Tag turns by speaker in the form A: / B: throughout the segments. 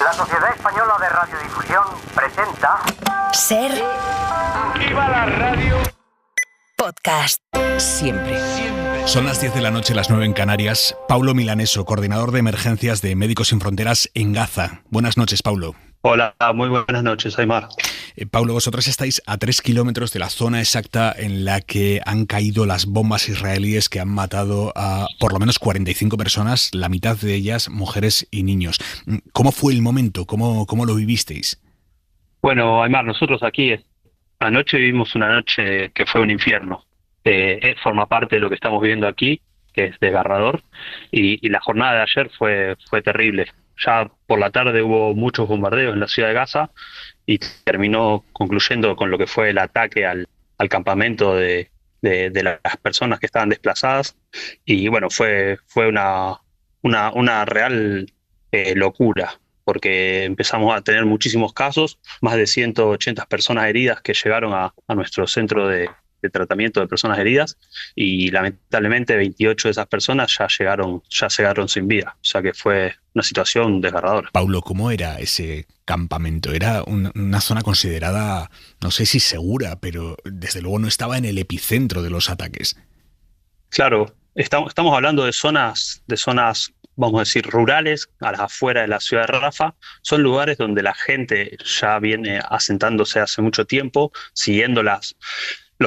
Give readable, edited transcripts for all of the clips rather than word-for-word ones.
A: La Sociedad Española de Radiodifusión presenta...
B: Ser...
C: ¡Viva la radio!
B: Podcast. Siempre.
D: Son las 10 de la noche, las 9 en Canarias. Paulo Milaneso, coordinador de emergencias de Médicos Sin Fronteras en Gaza. Buenas noches, Paulo.
E: Hola, muy buenas noches, Aymar.
D: Paulo, vosotros estáis a 3 kilómetros de la zona exacta en la que han caído las bombas israelíes que han matado a por lo menos 45 personas, la mitad de ellas mujeres y niños. ¿Cómo fue el momento? ¿Cómo lo vivisteis?
E: Bueno, Aymar, nosotros aquí anoche vivimos una noche que fue un infierno. Forma parte de lo que estamos viviendo aquí, que es desgarrador, y la jornada de ayer fue terrible. Ya por la tarde hubo muchos bombardeos en la ciudad de Gaza y terminó concluyendo con lo que fue el ataque al campamento de las personas que estaban desplazadas. Y bueno, fue una real locura, porque empezamos a tener muchísimos casos, más de 180 personas heridas que llegaron a nuestro centro de tratamiento de personas heridas, y lamentablemente 28 de esas personas ya llegaron sin vida. O sea que fue una situación desgarradora.
D: Paulo, ¿cómo era ese campamento? Era una zona considerada, no sé si segura, pero desde luego no estaba en el epicentro de los ataques.
E: Claro, estamos hablando de zonas, vamos a decir, rurales, a las afueras de la ciudad de Rafah. Son lugares donde la gente ya viene asentándose hace mucho tiempo, siguiendo los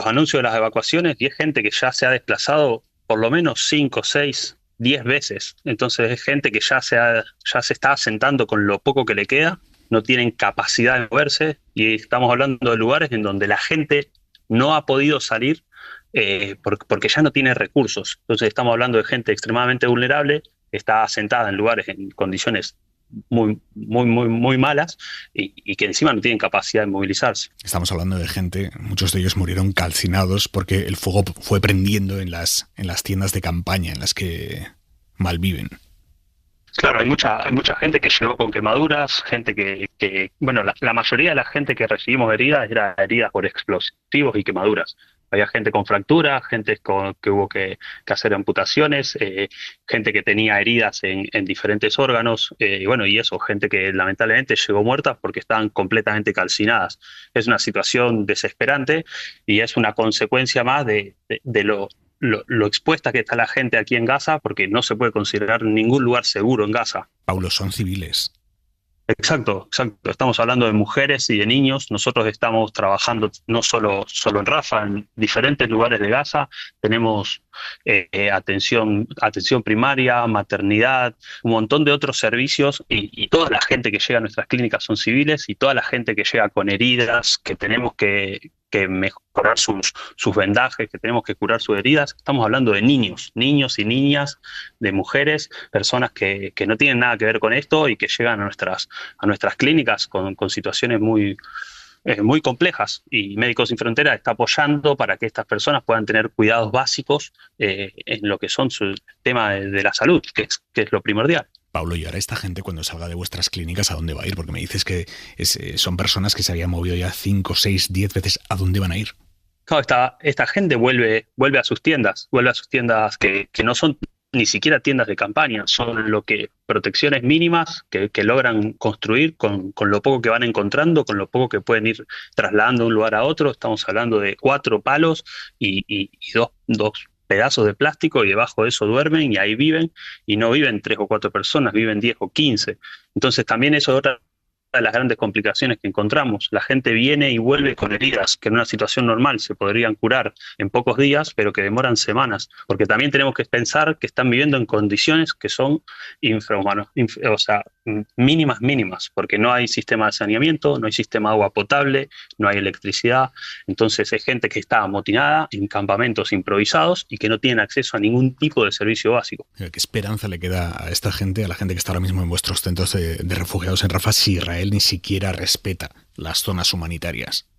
E: anuncios de las evacuaciones, y es gente que ya se ha desplazado por lo menos 5, 6, 10 veces. Entonces es gente que ya se está asentando con lo poco que le queda, no tienen capacidad de moverse, y estamos hablando de lugares en donde la gente no ha podido salir porque ya no tiene recursos. Entonces estamos hablando de gente extremadamente vulnerable, que está asentada en lugares en condiciones muy malas, y que encima no tienen capacidad de movilizarse.
D: Estamos hablando de gente, muchos de ellos murieron calcinados porque el fuego fue prendiendo en las tiendas de campaña en las que malviven.
E: Claro, hay mucha gente que llegó con quemaduras, gente que bueno, la mayoría de la gente que recibimos heridas era heridas por explosivos y quemaduras. Había gente con fracturas, gente que hubo que hacer amputaciones, gente que tenía heridas en diferentes órganos, y eso, gente que lamentablemente llegó muerta porque estaban completamente calcinadas. Es una situación desesperante y es una consecuencia más de lo expuesta que está la gente aquí en Gaza, porque no se puede considerar ningún lugar seguro en Gaza.
D: Paulo, son civiles.
E: Exacto. Estamos hablando de mujeres y de niños. Nosotros estamos trabajando no solo en Rafah, en diferentes lugares de Gaza. Tenemos atención primaria, maternidad, un montón de otros servicios, y toda la gente que llega a nuestras clínicas son civiles, y toda la gente que llega con heridas, que tenemos que mejorar sus vendajes, que tenemos que curar sus heridas. Estamos hablando de niños y niñas, de mujeres, personas que no tienen nada que ver con esto y que llegan a nuestras clínicas con situaciones muy complejas, y Médicos Sin Fronteras está apoyando para que estas personas puedan tener cuidados básicos en lo que son su tema de la salud, que es lo primordial.
D: Paulo, y ahora esta gente, cuando salga de vuestras clínicas, ¿a dónde va a ir? Porque me dices que son personas que se habían movido ya 5, 6, 10 veces. ¿A dónde van a ir?
E: Claro, esta gente vuelve a sus tiendas que no son ni siquiera tiendas de campaña, son protecciones mínimas que logran construir con lo poco que van encontrando, con lo poco que pueden ir trasladando de un lugar a otro. Estamos hablando de 4 palos y dos pedazos de plástico, y debajo de eso duermen, y ahí viven, y no viven 3 o 4 personas, viven 10 o 15. Entonces también eso es otra de las grandes complicaciones que encontramos. La gente viene y vuelve con heridas que en una situación normal se podrían curar en pocos días, pero que demoran semanas, porque también tenemos que pensar que están viviendo en condiciones que son infrahumanas, mínimas, porque no hay sistema de saneamiento, no hay sistema de agua potable, no hay electricidad. Entonces es gente que está amotinada en campamentos improvisados y que no tienen acceso a ningún tipo de servicio básico.
D: ¿Qué esperanza le queda a esta gente, a la gente que está ahora mismo en vuestros centros de refugiados en Rafah, si Israel ni siquiera respeta las zonas humanitarias?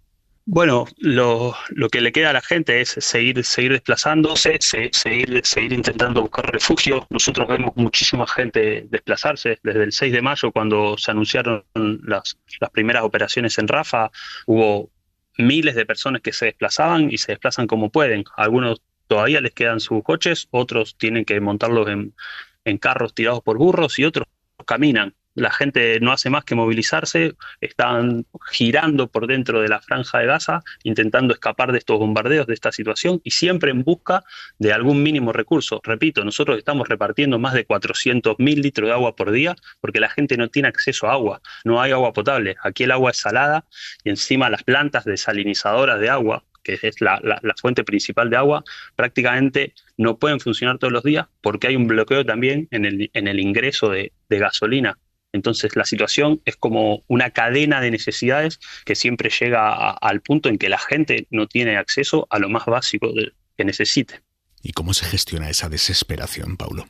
E: Bueno, lo que le queda a la gente es seguir desplazándose, seguir intentando buscar refugio. Nosotros vemos muchísima gente desplazarse. Desde el 6 de mayo, cuando se anunciaron las primeras operaciones en Rafah, hubo miles de personas que se desplazaban y se desplazan como pueden. Algunos todavía les quedan sus coches, otros tienen que montarlos en carros tirados por burros, y otros caminan. la gente no hace más que movilizarse, están girando por dentro de la franja de Gaza, intentando escapar de estos bombardeos, de esta situación, y siempre en busca de algún mínimo recurso. Repito, nosotros estamos repartiendo más de 400.000 litros de agua por día porque la gente no tiene acceso a agua, no hay agua potable. Aquí el agua es salada y encima las plantas desalinizadoras de agua, que es la fuente principal de agua, prácticamente no pueden funcionar todos los días porque hay un bloqueo también en el ingreso de gasolina. Entonces la situación es como una cadena de necesidades que siempre llega al punto en que la gente no tiene acceso a lo más básico que necesite.
D: ¿Y cómo se gestiona esa desesperación, Paulo?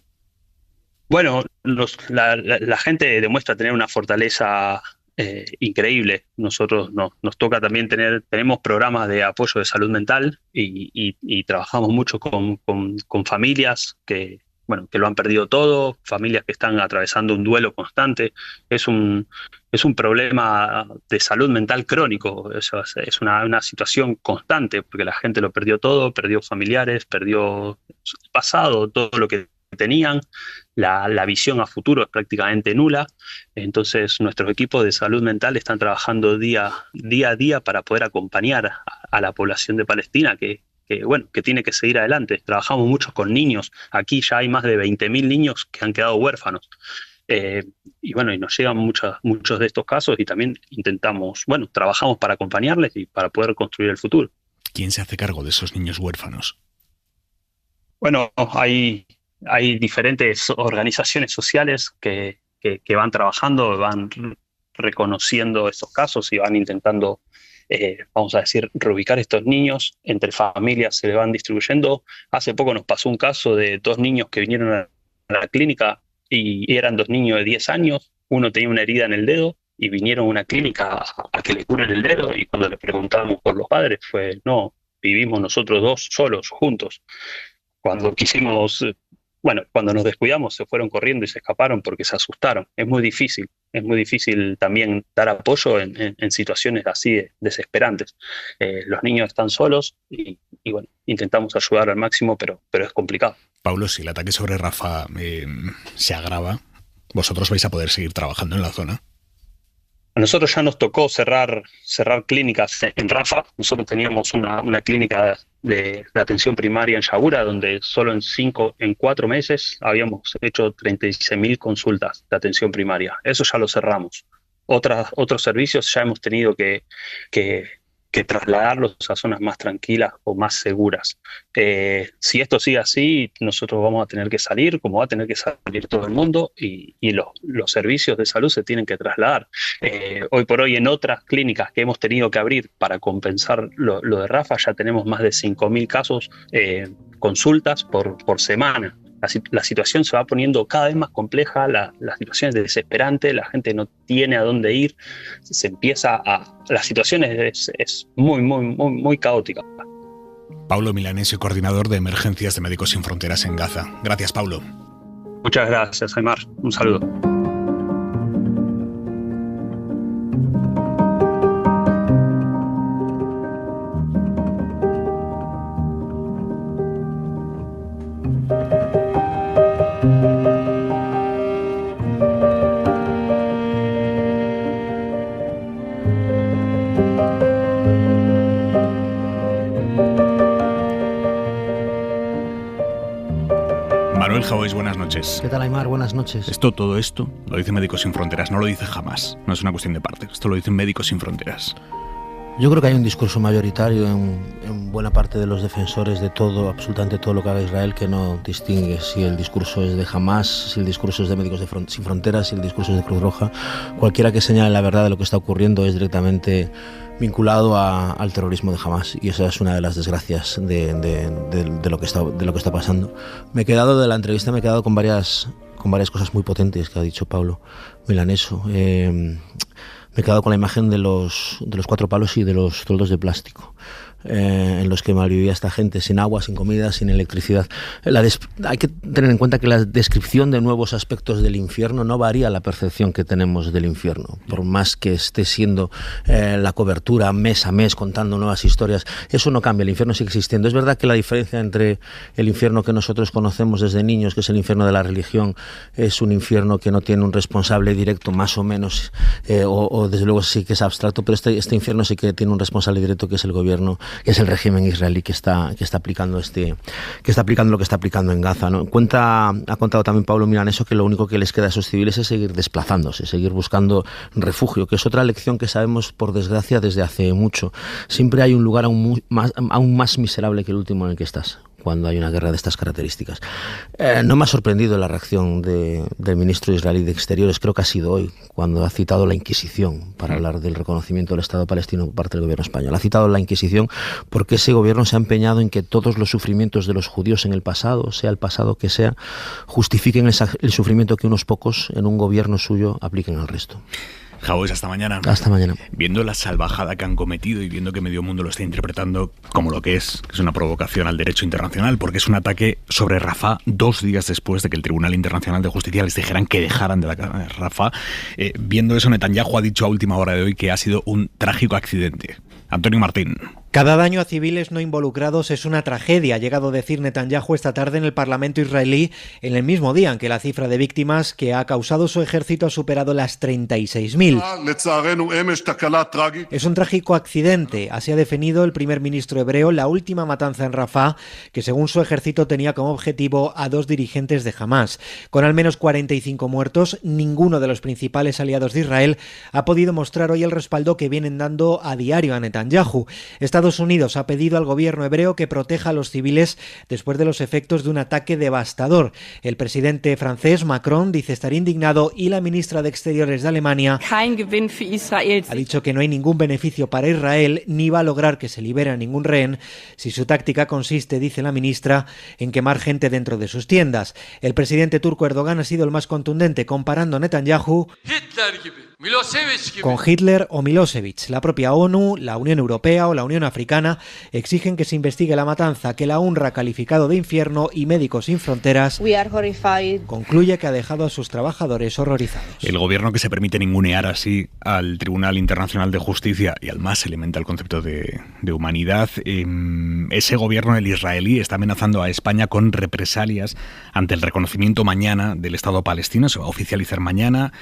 E: Bueno, la gente demuestra tener una fortaleza increíble. Nosotros nos toca también tenemos programas de apoyo de salud mental y trabajamos mucho con familias que lo han perdido todo, familias que están atravesando un duelo constante. Es un problema de salud mental crónico, es una situación constante, porque la gente lo perdió todo, perdió familiares, perdió el pasado, todo lo que tenían, la visión a futuro es prácticamente nula. Entonces nuestros equipos de salud mental están trabajando día a día para poder acompañar a la población de Palestina que tiene que seguir adelante. Trabajamos mucho con niños. Aquí ya hay más de 20.000 niños que han quedado huérfanos. Y nos llegan muchos de estos casos y también trabajamos para acompañarles y para poder construir el futuro.
D: ¿Quién se hace cargo de esos niños huérfanos?
E: Bueno, hay diferentes organizaciones sociales que van trabajando, van reconociendo estos casos y van intentando reubicar estos niños. Entre familias se le van distribuyendo. Hace poco nos pasó un caso de 2 niños que vinieron a la clínica y eran 2 niños de 10 años. Uno tenía una herida en el dedo y vinieron a una clínica a que le curen el dedo, y cuando le preguntamos por los padres fue, no, vivimos nosotros 2 solos, juntos. Cuando nos descuidamos se fueron corriendo y se escaparon porque se asustaron. Es muy difícil también dar apoyo en situaciones así desesperantes. Los niños están solos y intentamos ayudar al máximo, pero es complicado.
D: Paulo, si el ataque sobre Rafah se agrava, ¿vosotros vais a poder seguir trabajando en la zona?
E: A nosotros ya nos tocó cerrar clínicas en Rafah. Nosotros teníamos una clínica de atención primaria en Yagura, donde solo en 4 meses habíamos hecho 36.000 consultas de atención primaria. Eso ya lo cerramos. Otros servicios ya hemos tenido que trasladarlos a zonas más tranquilas o más seguras. Si esto sigue así, nosotros vamos a tener que salir, como va a tener que salir todo el mundo, y los servicios de salud se tienen que trasladar. Hoy por hoy en otras clínicas que hemos tenido que abrir para compensar lo de Rafah, ya tenemos más de 5.000 casos, consultas por semana. La situación se va poniendo cada vez más compleja, la situación es desesperante, la gente no tiene a dónde ir, la situación es muy, muy, muy, muy caótica.
D: Paulo Milanesi, coordinador de Emergencias de Médicos Sin Fronteras en Gaza. Gracias, Paulo.
E: Muchas gracias, Aymar. Un saludo.
D: Buenas noches.
F: ¿Qué tal, Aymar? Buenas noches.
D: Todo esto lo dice Médicos Sin Fronteras, no lo dice Hamas, no es una cuestión de parte, esto lo dicen Médicos Sin Fronteras.
F: Yo creo que hay un discurso mayoritario en buena parte de los defensores de todo, absolutamente todo lo que haga Israel, que no distingue si el discurso es de Hamas, si el discurso es de Médicos Sin Fronteras, si el discurso es de Cruz Roja. Cualquiera que señale la verdad de lo que está ocurriendo es directamente vinculado al terrorismo de Hamas, y esa es una de las desgracias de lo que está pasando. De la entrevista me he quedado con varias cosas muy potentes que ha dicho Paulo Milanesi. Me he quedado con la imagen de los 4 palos y de los toldos de plástico. en los que malvivía esta gente, sin agua, sin comida, sin electricidad. Hay que tener en cuenta que la descripción de nuevos aspectos del infierno no varía la percepción que tenemos del infierno, por más que esté siendo la cobertura mes a mes contando nuevas historias, eso no cambia, el infierno sigue existiendo. Es verdad que la diferencia entre el infierno que nosotros conocemos desde niños, que es el infierno de la religión, es un infierno que no tiene un responsable directo, más o menos, o desde luego sí que es abstracto, pero este infierno sí que tiene un responsable directo, que es el gobierno, que es el régimen israelí que está aplicando lo que está aplicando en Gaza, ¿no? Ha contado también Pablo Milaneso que lo único que les queda a esos civiles es seguir desplazándose, seguir buscando refugio, que es otra lección que sabemos, por desgracia, desde hace mucho. Siempre hay un lugar aún más miserable que el último en el que estás cuando hay una guerra de estas características. No me ha sorprendido la reacción del ministro israelí de Exteriores, creo que ha sido hoy, cuando ha citado la Inquisición para hablar del reconocimiento del Estado palestino por parte del gobierno español. Ha citado la Inquisición porque ese gobierno se ha empeñado en que todos los sufrimientos de los judíos en el pasado, sea el pasado que sea, justifiquen el sufrimiento que unos pocos en un gobierno suyo apliquen al resto.
D: Jaues, hasta mañana.
F: Hasta mañana.
D: Viendo la salvajada que han cometido y viendo que medio mundo lo está interpretando como lo que es una provocación al derecho internacional, porque es un ataque sobre Rafah 2 días después de que el Tribunal Internacional de Justicia les dijeran que dejaran de la Rafah. Viendo eso, Netanyahu ha dicho a última hora de hoy que ha sido un trágico accidente. Antonio Martín.
G: Cada daño a civiles no involucrados es una tragedia, ha llegado a decir Netanyahu esta tarde en el Parlamento israelí, en el mismo día en que la cifra de víctimas que ha causado su ejército ha superado las 36.000. Es un trágico accidente, así ha definido el primer ministro hebreo la última matanza en Rafah, que según su ejército tenía como objetivo a 2 dirigentes de Hamás. Con al menos 45 muertos, ninguno de los principales aliados de Israel ha podido mostrar hoy el respaldo que vienen dando a diario a Netanyahu. Estados Unidos ha pedido al gobierno hebreo que proteja a los civiles después de los efectos de un ataque devastador. El presidente francés Macron dice estar indignado y la ministra de Exteriores de Alemania ha dicho que no hay ningún beneficio para Israel ni va a lograr que se libere a ningún rehén si su táctica consiste, dice la ministra, en quemar gente dentro de sus tiendas. El presidente turco Erdogan ha sido el más contundente, comparando a Netanyahu con Hitler o Milosevic. La propia ONU, la Unión Europea o la Unión Africana exigen que se investigue la matanza que la UNRWA ha calificado de infierno y Médicos Sin Fronteras concluye que ha dejado a sus trabajadores horrorizados.
D: El gobierno que se permite ningunear así al Tribunal Internacional de Justicia y al más elemental concepto de humanidad, ese gobierno, el israelí, está amenazando a España con represalias ante el reconocimiento mañana del Estado palestino. Se va a oficializar mañana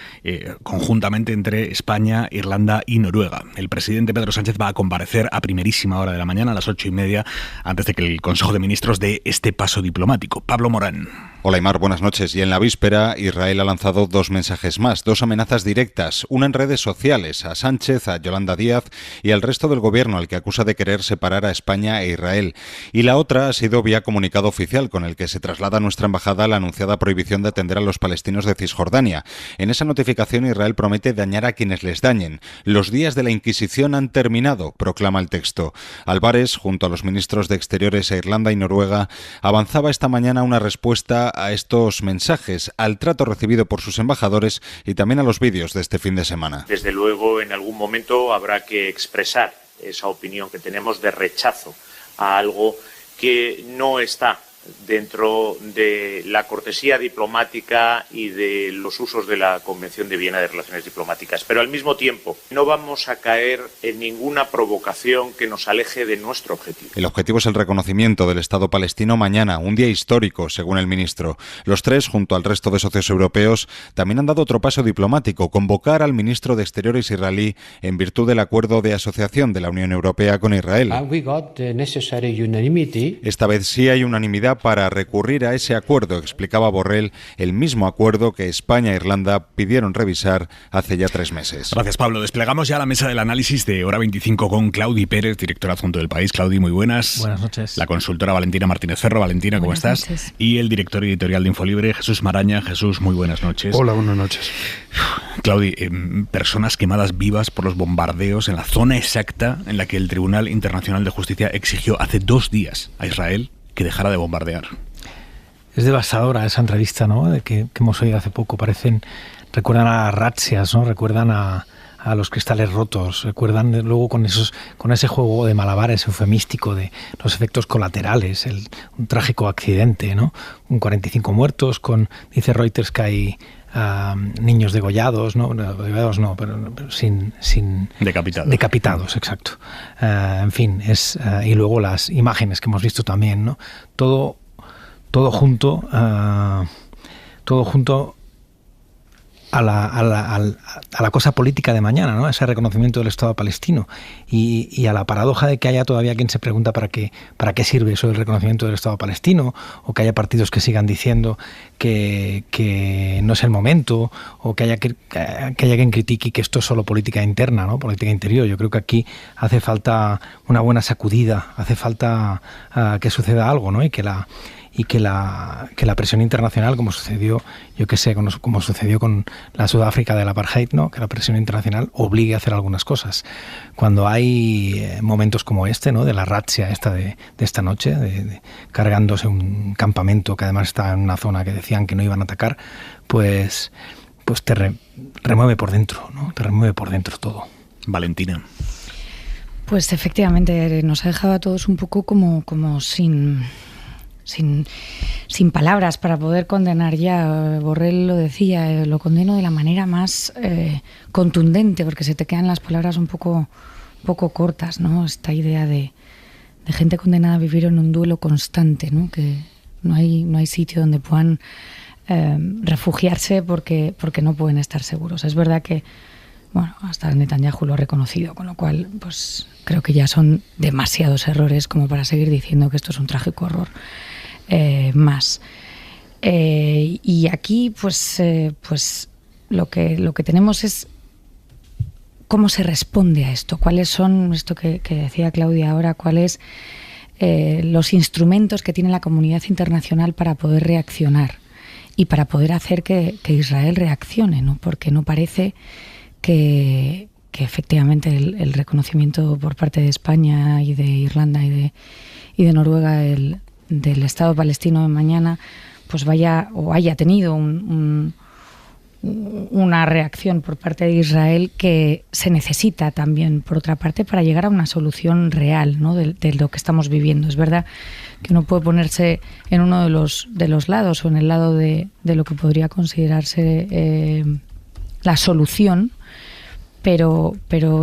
D: conjuntamente entre España, Irlanda y Noruega. El presidente Pedro Sánchez va a comparecer a primerísima hora de la mañana, a las 8:30, antes de que el Consejo de Ministros dé este paso diplomático. Pablo Morán.
H: Hola Aymar, buenas noches. Y en la víspera, Israel ha lanzado 2 mensajes más, 2 amenazas directas, una en redes sociales a Sánchez, a Yolanda Díaz y al resto del gobierno, al que acusa de querer separar a España e Israel. Y la otra ha sido vía comunicado oficial, con el que se traslada a nuestra embajada la anunciada prohibición de atender a los palestinos de Cisjordania. En esa notificación, Israel promete dañar a quienes les dañen. Los días de la Inquisición han terminado, proclama el texto. Álvarez, junto a los ministros de Exteriores a Irlanda y Noruega, avanzaba esta mañana una respuesta a estos mensajes, al trato recibido por sus embajadores y también a los vídeos de este fin de semana.
I: Desde luego, en algún momento habrá que expresar esa opinión que tenemos de rechazo a algo que no está dentro de la cortesía diplomática y de los usos de la Convención de Viena de Relaciones Diplomáticas. Pero al mismo tiempo, no vamos a caer en ninguna provocación que nos aleje de nuestro objetivo.
H: El objetivo es el reconocimiento del Estado palestino mañana, un día histórico, según el ministro. Los 3, junto al resto de socios europeos, también han dado otro paso diplomático, convocar al ministro de Exteriores israelí en virtud del acuerdo de asociación de la Unión Europea con Israel. Esta vez sí hay unanimidad para recurrir a ese acuerdo, explicaba Borrell, el mismo acuerdo que España e Irlanda pidieron revisar hace ya 3 meses.
D: Gracias, Pablo. Desplegamos ya la mesa del análisis de Hora 25 con Claudi Pérez, directora adjunto del País. Claudi, muy buenas.
J: Buenas noches.
D: La consultora Valentina Martínez Ferro. Valentina, ¿cómo estás?
J: Noches.
D: Y el director editorial de Infolibre, Jesús Maraña. Jesús, muy buenas noches.
K: Hola, buenas noches.
D: Claudi, personas quemadas vivas por los bombardeos en la zona exacta en la que el Tribunal Internacional de Justicia exigió hace 2 días a Israel que dejara de bombardear.
J: Es devastadora esa entrevista, ¿no?, de que hemos oído hace poco. Recuerdan a razzias, ¿no? Recuerdan a a los cristales rotos, recuerdan luego con ese juego de malabares eufemístico de los efectos colaterales, un trágico accidente, ¿no? 45 muertos, dice Reuters que hay niños degollados, pero sin decapitados, exacto. En fin, y luego las imágenes que hemos visto también, ¿no? Todo junto a la cosa política de mañana, ¿no? Ese reconocimiento del Estado palestino y a la paradoja de que haya todavía quien se pregunta para qué sirve eso del reconocimiento del Estado palestino, o que haya partidos que sigan diciendo que no es el momento, o que haya quien critique que esto es solo política interna, ¿no? Política interior. Yo creo que aquí hace falta una buena sacudida, hace falta que suceda algo, ¿no? Y que la presión internacional, como sucedió, como sucedió con la Sudáfrica del apartheid, ¿no? Que la presión internacional obligue a hacer algunas cosas. Cuando hay momentos como este, ¿no? De la razzia de esta noche, de cargándose un campamento que además está en una zona que decían que no iban a atacar, pues te remueve por dentro, ¿no? Te remueve por dentro todo.
D: Valentina.
K: Pues efectivamente nos ha dejado a todos un poco como sin palabras para poder condenar ya. Borrell lo decía, lo condeno de la manera más contundente, porque se te quedan las palabras un poco cortas, ¿no? Esta idea de gente condenada a vivir en un duelo constante, ¿no? Que no hay sitio donde puedan refugiarse porque no pueden estar seguros. Es verdad que, bueno, hasta Netanyahu lo ha reconocido, con lo cual pues creo que ya son demasiados errores como para seguir diciendo que esto es un trágico horror. Más. Y aquí pues lo que tenemos es cómo se responde a esto, cuáles son, esto que decía Claudia ahora, cuáles los instrumentos que tiene la comunidad internacional para poder reaccionar y para poder hacer que Israel reaccione, ¿no? Porque no parece que efectivamente el reconocimiento por parte de España y de Irlanda y de Noruega del Estado palestino de mañana pues vaya o haya tenido una reacción por parte de Israel que se necesita también, por otra parte, para llegar a una solución real, ¿no? de lo que estamos viviendo. Es verdad que uno puede ponerse en uno de los lados o en el lado de lo que podría considerarse la solución, pero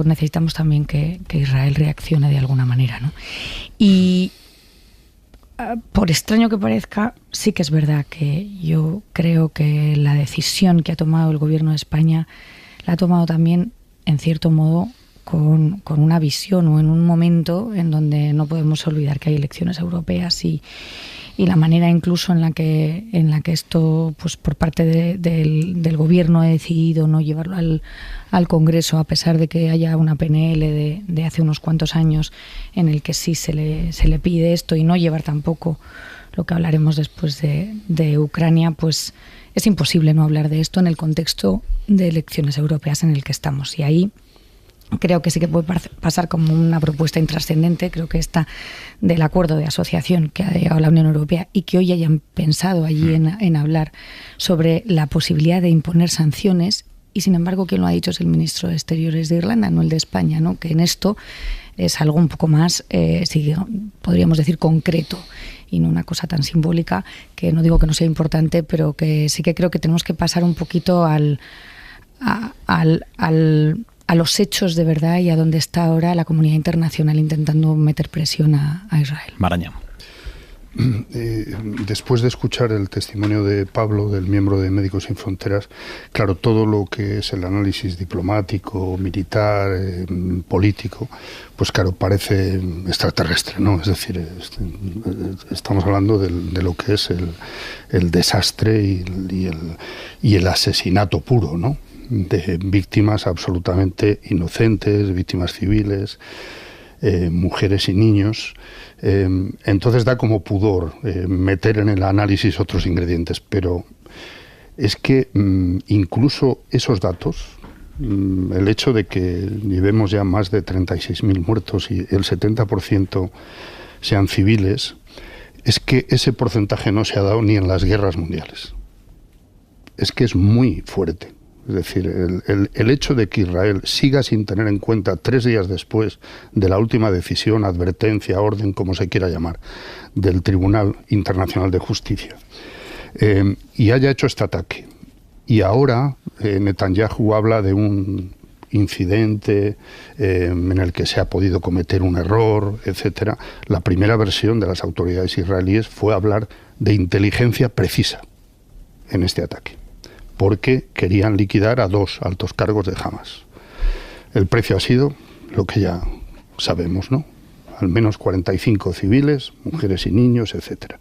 K: necesitamos también que Israel reaccione de alguna manera, ¿no? Y por extraño que parezca, sí que es verdad que yo creo que la decisión que ha tomado el Gobierno de España la ha tomado también, en cierto modo, con una visión o en un momento en donde no podemos olvidar que hay elecciones europeas y la manera incluso en la que esto, pues por parte del Gobierno ha decidido no llevarlo al Congreso, a pesar de que haya una PNL de hace unos cuantos años en el que sí se le pide esto, y no llevar tampoco lo que hablaremos después de Ucrania, pues es imposible no hablar de esto en el contexto de elecciones europeas en el que estamos. Y ahí creo que sí que puede pasar como una propuesta intrascendente. Creo que esta del acuerdo de asociación que ha llegado la Unión Europea y que hoy hayan pensado allí en hablar sobre la posibilidad de imponer sanciones, y sin embargo quien lo ha dicho es el ministro de Exteriores de Irlanda, no el de España, ¿no? Que en esto es algo un poco más, sí, podríamos decir, concreto, y no una cosa tan simbólica, que no digo que no sea importante, pero que sí que creo que tenemos que pasar un poquito a los hechos de verdad y a dónde está ahora la comunidad internacional intentando meter presión a Israel.
D: Maraña.
L: Después de escuchar el testimonio de Pablo, del miembro de Médicos Sin Fronteras, claro, todo lo que es el análisis diplomático, militar, político, pues claro, parece extraterrestre, ¿no? Es decir, estamos hablando de lo que es el desastre y el asesinato puro, ¿no? De víctimas absolutamente inocentes, víctimas civiles, mujeres y niños. Entonces da como pudor meter en el análisis otros ingredientes, pero es que incluso esos datos, el hecho de que llevemos ya más de 36.000 muertos y el 70% sean civiles, es que ese porcentaje no se ha dado ni en las guerras mundiales. Es que es muy fuerte. Es decir, el hecho de que Israel siga sin tener en cuenta 3 días después de la última decisión, advertencia, orden, como se quiera llamar, del Tribunal Internacional de Justicia, y haya hecho este ataque. Y ahora Netanyahu habla de un incidente en el que se ha podido cometer un error, etcétera. La primera versión de las autoridades israelíes fue hablar de inteligencia precisa en este ataque, porque querían liquidar a 2 altos cargos de Hamas. El precio ha sido lo que ya sabemos, ¿no? Al menos 45 civiles, mujeres y niños, etcétera.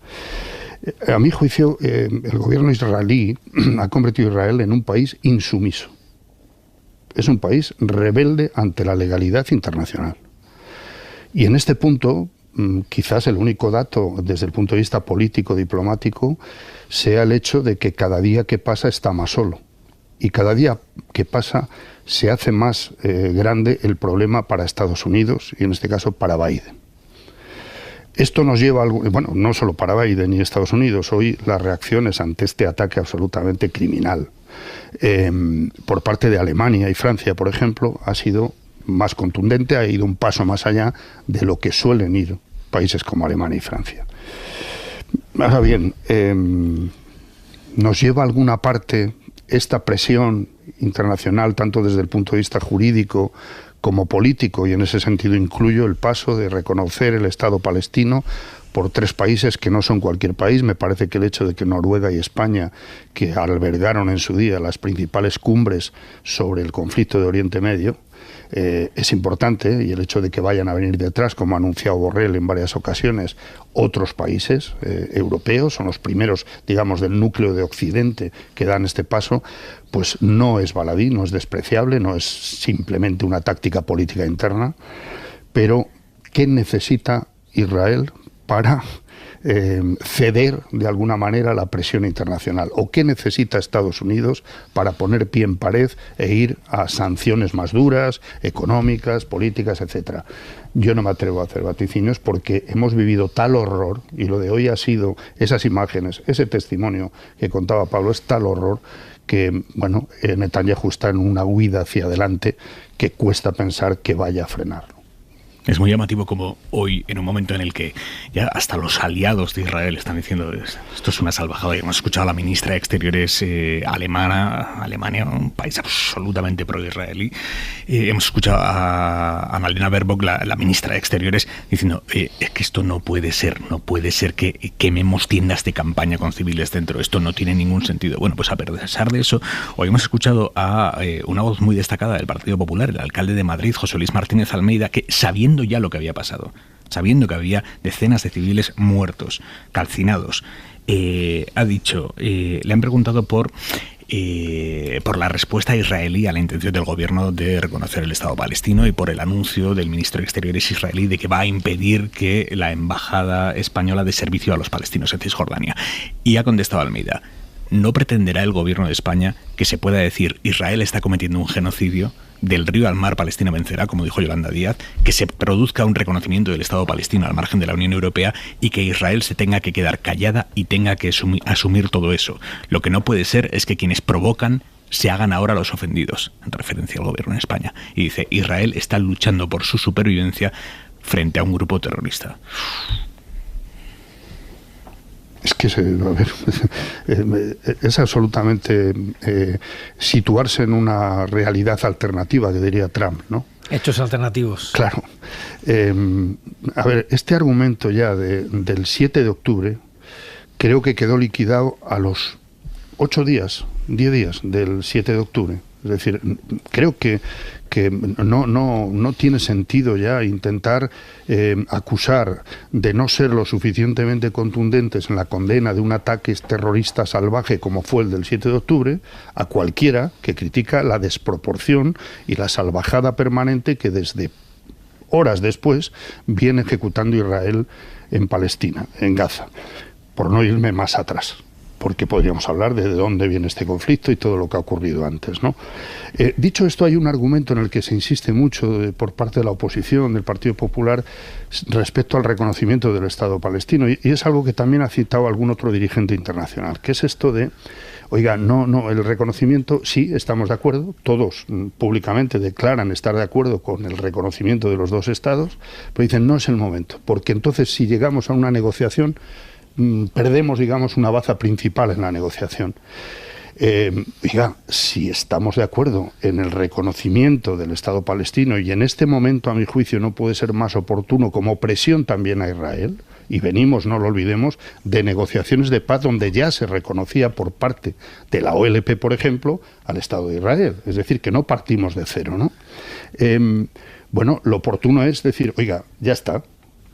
L: A mi juicio, el gobierno israelí ha convertido a Israel en un país insumiso. Es un país rebelde ante la legalidad internacional. Y en este punto, quizás el único dato desde el punto de vista político, diplomático, sea el hecho de que cada día que pasa está más solo. Y cada día que pasa se hace más grande el problema para Estados Unidos y en este caso para Biden. Esto nos lleva a algo, bueno, no solo para Biden y Estados Unidos, hoy las reacciones ante este ataque absolutamente criminal por parte de Alemania y Francia, por ejemplo, ha sido más contundente, ha ido un paso más allá de lo que suelen ir países como Alemania y Francia. Ahora bien, nos lleva a alguna parte esta presión internacional, tanto desde el punto de vista jurídico como político, y en ese sentido incluyo el paso de reconocer el Estado palestino por 3 países que no son cualquier país. Me parece que el hecho de que Noruega y España, que albergaron en su día las principales cumbres sobre el conflicto de Oriente Medio, es importante, y el hecho de que vayan a venir detrás, como ha anunciado Borrell en varias ocasiones, otros países europeos, son los primeros, digamos, del núcleo de Occidente que dan este paso, pues no es baladí, no es despreciable, no es simplemente una táctica política interna, pero ¿qué necesita Israel para ceder de alguna manera a la presión internacional? ¿O qué necesita Estados Unidos para poner pie en pared e ir a sanciones más duras, económicas, políticas, etcétera? Yo no me atrevo a hacer vaticinios porque hemos vivido tal horror, y lo de hoy ha sido esas imágenes, ese testimonio que contaba Pablo, es tal horror que, bueno, Netanyahu está en una huida hacia adelante que cuesta pensar que vaya a frenarlo.
D: Es muy llamativo como hoy, en un momento en el que ya hasta los aliados de Israel están diciendo esto es una salvajada, y hemos escuchado a la ministra de Exteriores Alemania, un país absolutamente pro-israelí, hemos escuchado a Annalena Baerbock, la ministra de Exteriores, diciendo es que esto no puede ser que quememos tiendas de campaña con civiles dentro, esto no tiene ningún sentido. Bueno, pues a pesar de eso, hoy hemos escuchado a una voz muy destacada del Partido Popular, el alcalde de Madrid, José Luis Martínez Almeida, que sabiendo ya lo que había pasado, sabiendo que había decenas de civiles muertos, calcinados, ha dicho, le han preguntado por la respuesta israelí a la intención del gobierno de reconocer el Estado palestino y por el anuncio del ministro de Exteriores israelí de que va a impedir que la embajada española dé servicio a los palestinos en Cisjordania. Y ha contestado Almeida: no pretenderá el gobierno de España que se pueda decir Israel está cometiendo un genocidio, del río al mar Palestina vencerá, como dijo Yolanda Díaz, que se produzca un reconocimiento del Estado palestino al margen de la Unión Europea y que Israel se tenga que quedar callada y tenga que asumir todo eso. Lo que no puede ser es que quienes provocan se hagan ahora los ofendidos, en referencia al gobierno de España. Y dice, Israel está luchando por su supervivencia frente a un grupo terrorista.
L: Es que es absolutamente situarse en una realidad alternativa, que diría Trump, ¿no?
J: Hechos alternativos.
L: Claro. A ver, este argumento ya del 7 de octubre creo que quedó liquidado a los 10 días del 7 de octubre. Es decir, creo que no tiene sentido ya intentar acusar de no ser lo suficientemente contundentes en la condena de un ataque terrorista salvaje como fue el del 7 de octubre a cualquiera que critica la desproporción y la salvajada permanente que desde horas después viene ejecutando Israel en Palestina, en Gaza, por no irme más atrás, porque podríamos hablar de dónde viene este conflicto y todo lo que ha ocurrido antes, ¿no? Dicho esto, hay un argumento en el que se insiste mucho por parte de la oposición, del Partido Popular, respecto al reconocimiento del Estado palestino, y es algo que también ha citado algún otro dirigente internacional, que es esto de, oiga, no, el reconocimiento, sí, estamos de acuerdo, todos públicamente declaran estar de acuerdo con el reconocimiento de los dos estados, pero dicen no es el momento, porque entonces si llegamos a una negociación, perdemos, digamos, una baza principal en la negociación. Oiga, si estamos de acuerdo en el reconocimiento del Estado palestino y en este momento, a mi juicio, no puede ser más oportuno como presión también a Israel, y venimos, no lo olvidemos, de negociaciones de paz donde ya se reconocía por parte de la OLP, por ejemplo, al Estado de Israel. Es decir, que no partimos de cero, ¿no? Bueno, lo oportuno es decir, oiga, ya está,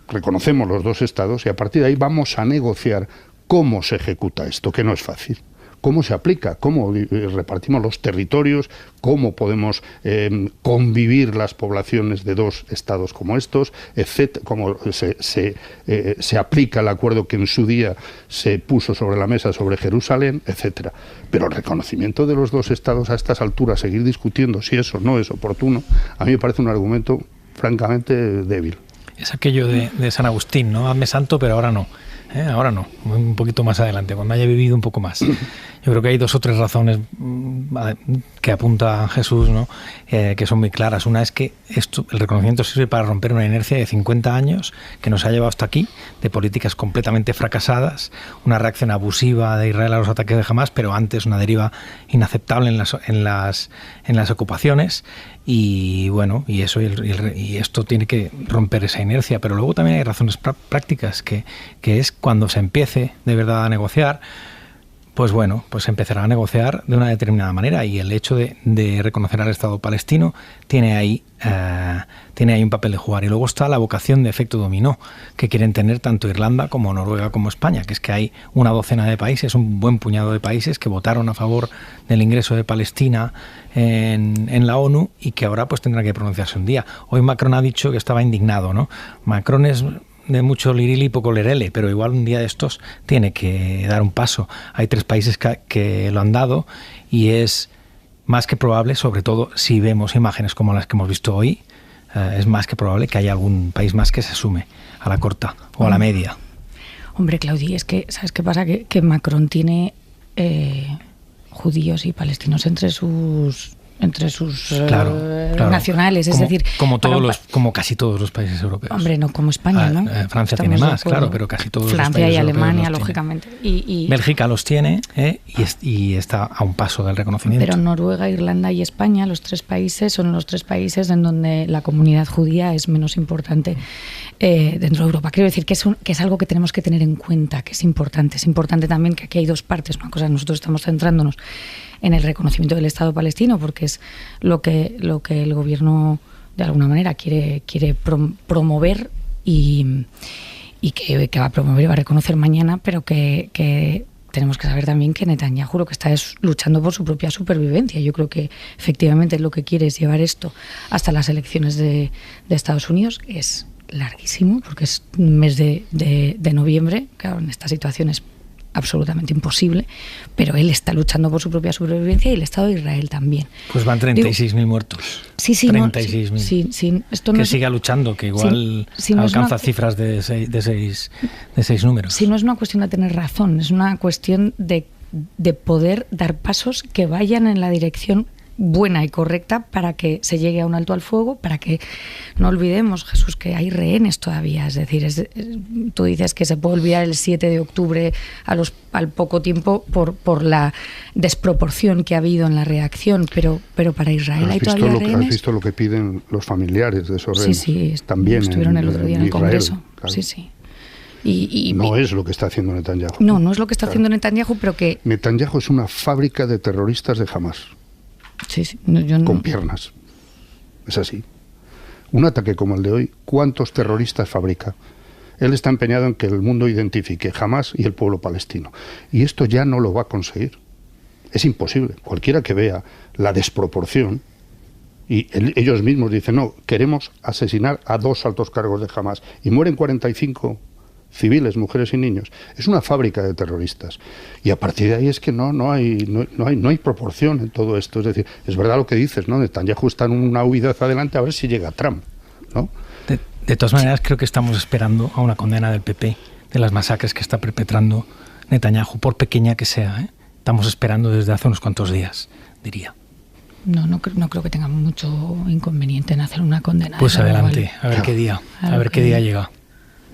L: reconocemos los dos estados y a partir de ahí vamos a negociar cómo se ejecuta esto, que no es fácil. Cómo se aplica, cómo repartimos los territorios, cómo podemos convivir las poblaciones de dos estados como estos, etcétera, cómo se aplica el acuerdo que en su día se puso sobre la mesa sobre Jerusalén, etcétera. Pero el reconocimiento de los dos estados a estas alturas, seguir discutiendo si eso no es oportuno, a mí me parece un argumento francamente débil.
J: Es aquello de San Agustín, ¿no? Hazme santo, pero ahora no. Ahora no, un poquito más adelante, cuando haya vivido un poco más. Yo creo que hay 2 o 3 razones que apunta Jesús, ¿no? Que son muy claras. Una es que el reconocimiento sirve para romper una inercia de 50 años que nos ha llevado hasta aquí, de políticas completamente fracasadas, una reacción abusiva de Israel a los ataques de Hamás, pero antes una deriva inaceptable en las ocupaciones. Y bueno, y esto tiene que romper esa inercia, pero luego también hay razones prácticas, que es cuando se empiece de verdad a negociar, pues bueno, pues empezará a negociar de una determinada manera, y el hecho de reconocer al Estado palestino tiene ahí un papel de jugar. Y luego está la vocación de efecto dominó que quieren tener tanto Irlanda como Noruega como España, que es que hay una docena de países, un buen puñado de países que votaron a favor del ingreso de Palestina en la ONU y que ahora pues tendrán que pronunciarse un día. Hoy Macron ha dicho que estaba indignado, ¿no? Macron es de mucho lirili y poco lerele, pero igual un día de estos tiene que dar un paso. Hay 3 países que lo han dado y es más que probable, sobre todo si vemos imágenes como las que hemos visto hoy, es más que probable que haya algún país más que se sume a la corta o a la media.
K: Hombre, Claudi, es que, ¿sabes qué pasa? Que Macron tiene judíos y palestinos entre sus claro. Nacionales, es decir,
J: como casi todos los países europeos.
K: Hombre, no como España, ¿no?
J: Francia tiene más, claro, pero casi todos los países
K: Francia y Alemania,
J: europeos
K: lógicamente. Y
J: Bélgica los tiene, y está a un paso del reconocimiento.
K: Pero Noruega, Irlanda y España, los 3 países, son los 3 países en donde la comunidad judía es menos importante dentro de Europa. Quiero decir que es algo que tenemos que tener en cuenta, que es importante. Es importante también que aquí hay 2 partes. Una cosa, nosotros estamos centrándonos en el reconocimiento del Estado palestino, porque es lo que el gobierno de alguna manera quiere promover y que va a promover y va a reconocer mañana, pero que tenemos que saber también que Netanyahu lo que está es luchando por su propia supervivencia. Yo creo que efectivamente lo que quiere es llevar esto hasta las elecciones de Estados Unidos. Es larguísimo, porque es un mes de noviembre, claro, en esta situación es absolutamente imposible, pero él está luchando por su propia supervivencia y el Estado de Israel también.
J: Pues van 36.000 muertos.
K: Sí,
J: 36.000.
K: Sí, esto no
J: que
K: es,
J: siga luchando, que igual no alcanza cifras de seis números.
K: Sí, no es una cuestión de tener razón, es una cuestión de poder dar pasos que vayan en la dirección buena y correcta para que se llegue a un alto al fuego, para que no olvidemos, Jesús, que hay rehenes todavía. Es decir, tú dices que se puede olvidar el 7 de octubre al poco tiempo por la desproporción que ha habido en la reacción, pero para Israel hay todavía rehenes.
L: ¿Has visto lo que piden los familiares de esos rehenes?
K: Sí,
L: también
K: estuvieron el otro día en el
L: Israel,
K: Congreso.
L: claro.
K: Sí.
L: No es lo que está haciendo Netanyahu.
K: No es lo que está haciendo Netanyahu, pero que...
L: Netanyahu es una fábrica de terroristas de Hamás.
K: Sí, yo no...
L: Con piernas. Es así. Un ataque como el de hoy, ¿cuántos terroristas fabrica? Él está empeñado en que el mundo identifique Hamás y el pueblo palestino. Y esto ya no lo va a conseguir. Es imposible. Cualquiera que vea la desproporción, y ellos mismos dicen, no, queremos asesinar a 2 altos cargos de Hamás, y mueren 45 civiles, mujeres y niños. Es una fábrica de terroristas. Y a partir de ahí es que no hay proporción en todo esto. Es decir, es verdad lo que dices, ¿no? Netanyahu está en una huida hacia adelante a ver si llega Trump, ¿no?
J: De todas maneras, creo que estamos esperando a una condena del PP de las masacres que está perpetrando Netanyahu, por pequeña que sea, estamos esperando desde hace unos cuantos días, diría.
K: No creo que tengamos mucho inconveniente en hacer una condena.
J: Pues adelante, a ver qué día, llega.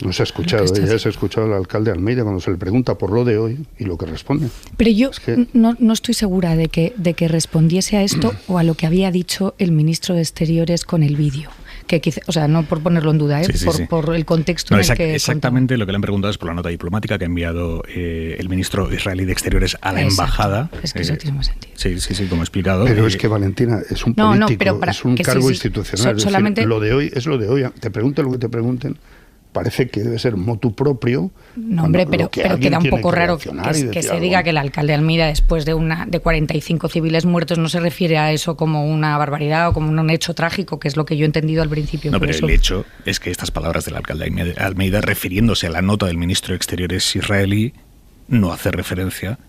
L: No se ha escuchado, ya se ha escuchado al alcalde Almeida cuando se le pregunta por lo de hoy y lo que responde.
K: Pero yo no estoy segura de que respondiese a esto o a lo que había dicho el ministro de Exteriores con el vídeo. Que quizá, o sea, no por ponerlo en duda, por el contexto en el que...
D: Exactamente lo que le han preguntado es por la nota diplomática que ha enviado el ministro israelí de Exteriores a la embajada.
K: Es que eso tiene más sentido.
D: Sí, como he explicado.
L: Pero es que, Valentina, es un político, es un cargo institucional.
K: Solamente...
L: Es decir, lo de hoy es lo de hoy. Te pregunten lo que te pregunten. Parece que debe ser motu propio.
K: No, hombre, pero queda un poco raro que se diga que el alcalde Almeida, después de 45 civiles muertos, no se refiere a eso como una barbaridad o como un hecho trágico, que es lo que yo he entendido al principio.
D: No, pero el hecho es que estas palabras del alcalde Almeida, refiriéndose a la nota del ministro de Exteriores israelí, no hace referencia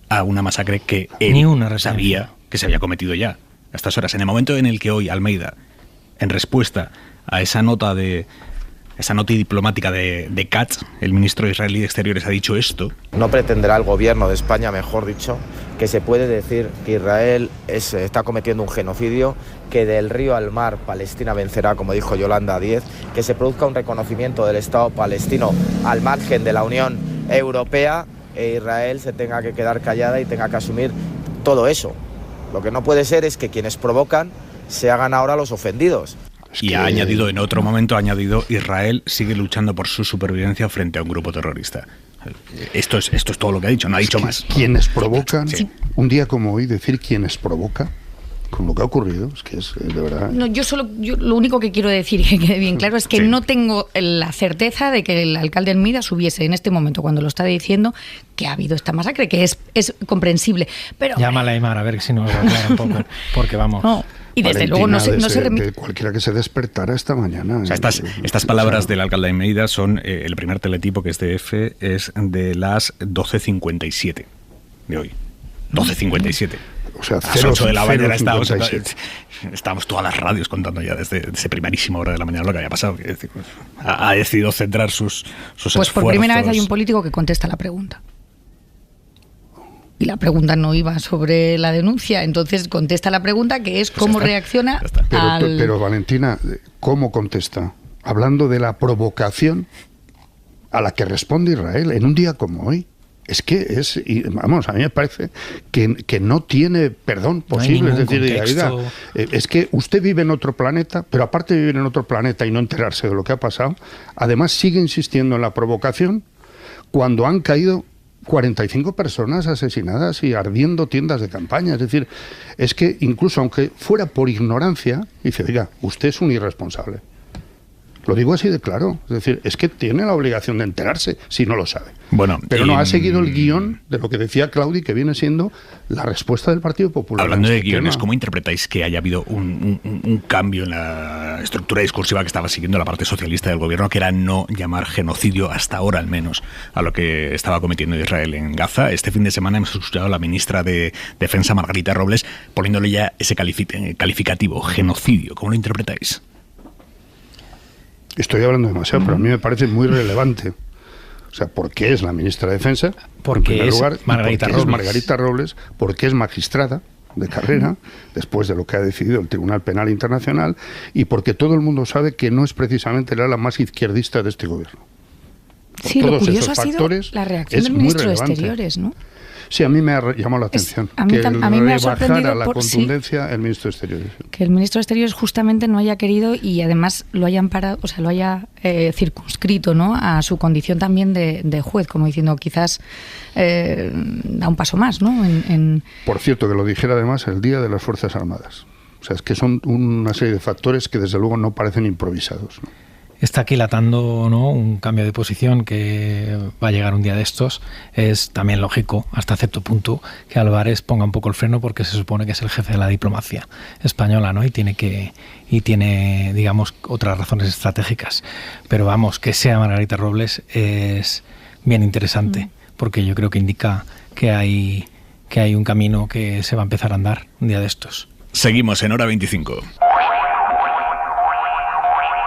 D: a una masacre que él sabía que se había cometido ya a estas horas. En el momento en el que hoy Almeida, en respuesta a esa nota diplomática de Katz, el ministro israelí de Exteriores, ha dicho esto.
M: No pretenderá el gobierno de España, mejor dicho, que se puede decir que Israel está cometiendo un genocidio, que del río al mar Palestina vencerá, como dijo Yolanda Díaz, que se produzca un reconocimiento del Estado palestino al margen de la Unión Europea e Israel se tenga que quedar callada y tenga que asumir todo eso. Lo que no puede ser es que quienes provocan se hagan ahora los ofendidos.
D: Y ha añadido, en otro momento, Israel sigue luchando por su supervivencia frente a un grupo terrorista. Esto es todo lo que ha dicho, no ha dicho más.
L: Quienes provocan, un día como hoy, decir quienes provoca, con lo que ha ocurrido, es que es de verdad...
K: No, yo lo único que quiero decir, que quede bien claro, es que no tengo la certeza de que el alcalde Almeida subiese en este momento, cuando lo está diciendo, que ha habido esta masacre, que es comprensible. Pero
J: llámala a Aymar, a ver si nos lo aclara un poco, porque vamos...
K: No. Y desde luego no se remite.
L: De cualquiera que se despertara esta mañana.
D: O sea, estas palabras del alcalde de Almeida son, el primer teletipo, que es de EFE, es de las 12:57 de hoy. 12:57.
L: O sea,
D: a las 8 de la mañana estábamos todas las radios contando ya desde esa primerísima hora de la mañana lo que había pasado. Ha decidido centrar sus esfuerzos.
K: Por primera vez hay un político que contesta la pregunta. Y la pregunta no iba sobre la denuncia, entonces contesta la pregunta, que es cómo reacciona
L: Pero Valentina, ¿cómo contesta? Hablando de la provocación a la que responde Israel en un día como hoy. Es que a mí me parece que no tiene perdón posible.
J: No hay
L: es decir, es que usted vive en otro planeta, pero aparte de vivir en otro planeta y no enterarse de lo que ha pasado, además sigue insistiendo en la provocación cuando han caído 45 personas asesinadas y ardiendo tiendas de campaña. Es decir, es que incluso aunque fuera por ignorancia, dice, oiga, usted es un irresponsable. Lo digo así de claro. Es decir, es que tiene la obligación de enterarse si no lo sabe.
D: Bueno,
L: pero no ha seguido el guión de lo que decía Claudi, que viene siendo la respuesta del Partido Popular.
D: Hablando de guiones, ¿cómo interpretáis que haya habido un cambio en la estructura discursiva que estaba siguiendo la parte socialista del gobierno, que era no llamar genocidio, hasta ahora al menos, a lo que estaba cometiendo Israel en Gaza? Este fin de semana hemos escuchado a la ministra de Defensa, Margarita Robles, poniéndole ya ese calificativo, genocidio. ¿Cómo lo interpretáis?
L: Estoy hablando demasiado, pero a mí me parece muy relevante. O sea, ¿por qué es la ministra de Defensa?
J: Porque
L: en primer lugar,
J: es Margarita
L: Robles, porque es magistrada de carrera, después de lo que ha decidido el Tribunal Penal Internacional, y porque todo el mundo sabe que no es precisamente la ala más izquierdista de este gobierno. Por
K: sí,
L: todos
K: lo curioso
L: esos
K: ha sido la reacción del ministro de Exteriores, ¿no?
L: Sí, a mí me ha llamado la atención
K: a mí me ha sorprendido
L: la contundencia el ministro de Exteriores.
K: Que el ministro de Exteriores justamente no haya querido y además lo hayan parado, o sea, lo haya circunscrito, ¿no?, a su condición también de juez, como diciendo quizás da un paso más, ¿no?
L: Por cierto, que lo dijera además el Día de las Fuerzas Armadas. O sea, es que son una serie de factores que desde luego no parecen improvisados, ¿no?
J: Está aquilatando, ¿no?, un cambio de posición que va a llegar un día de estos. Es también lógico, hasta cierto punto, que Álvarez ponga un poco el freno, porque se supone que es el jefe de la diplomacia española, ¿no? Y tiene, digamos, otras razones estratégicas. Pero vamos, que sea Margarita Robles es bien interesante, porque yo creo que indica que hay un camino que se va a empezar a andar un día de estos.
D: Seguimos en Hora 25.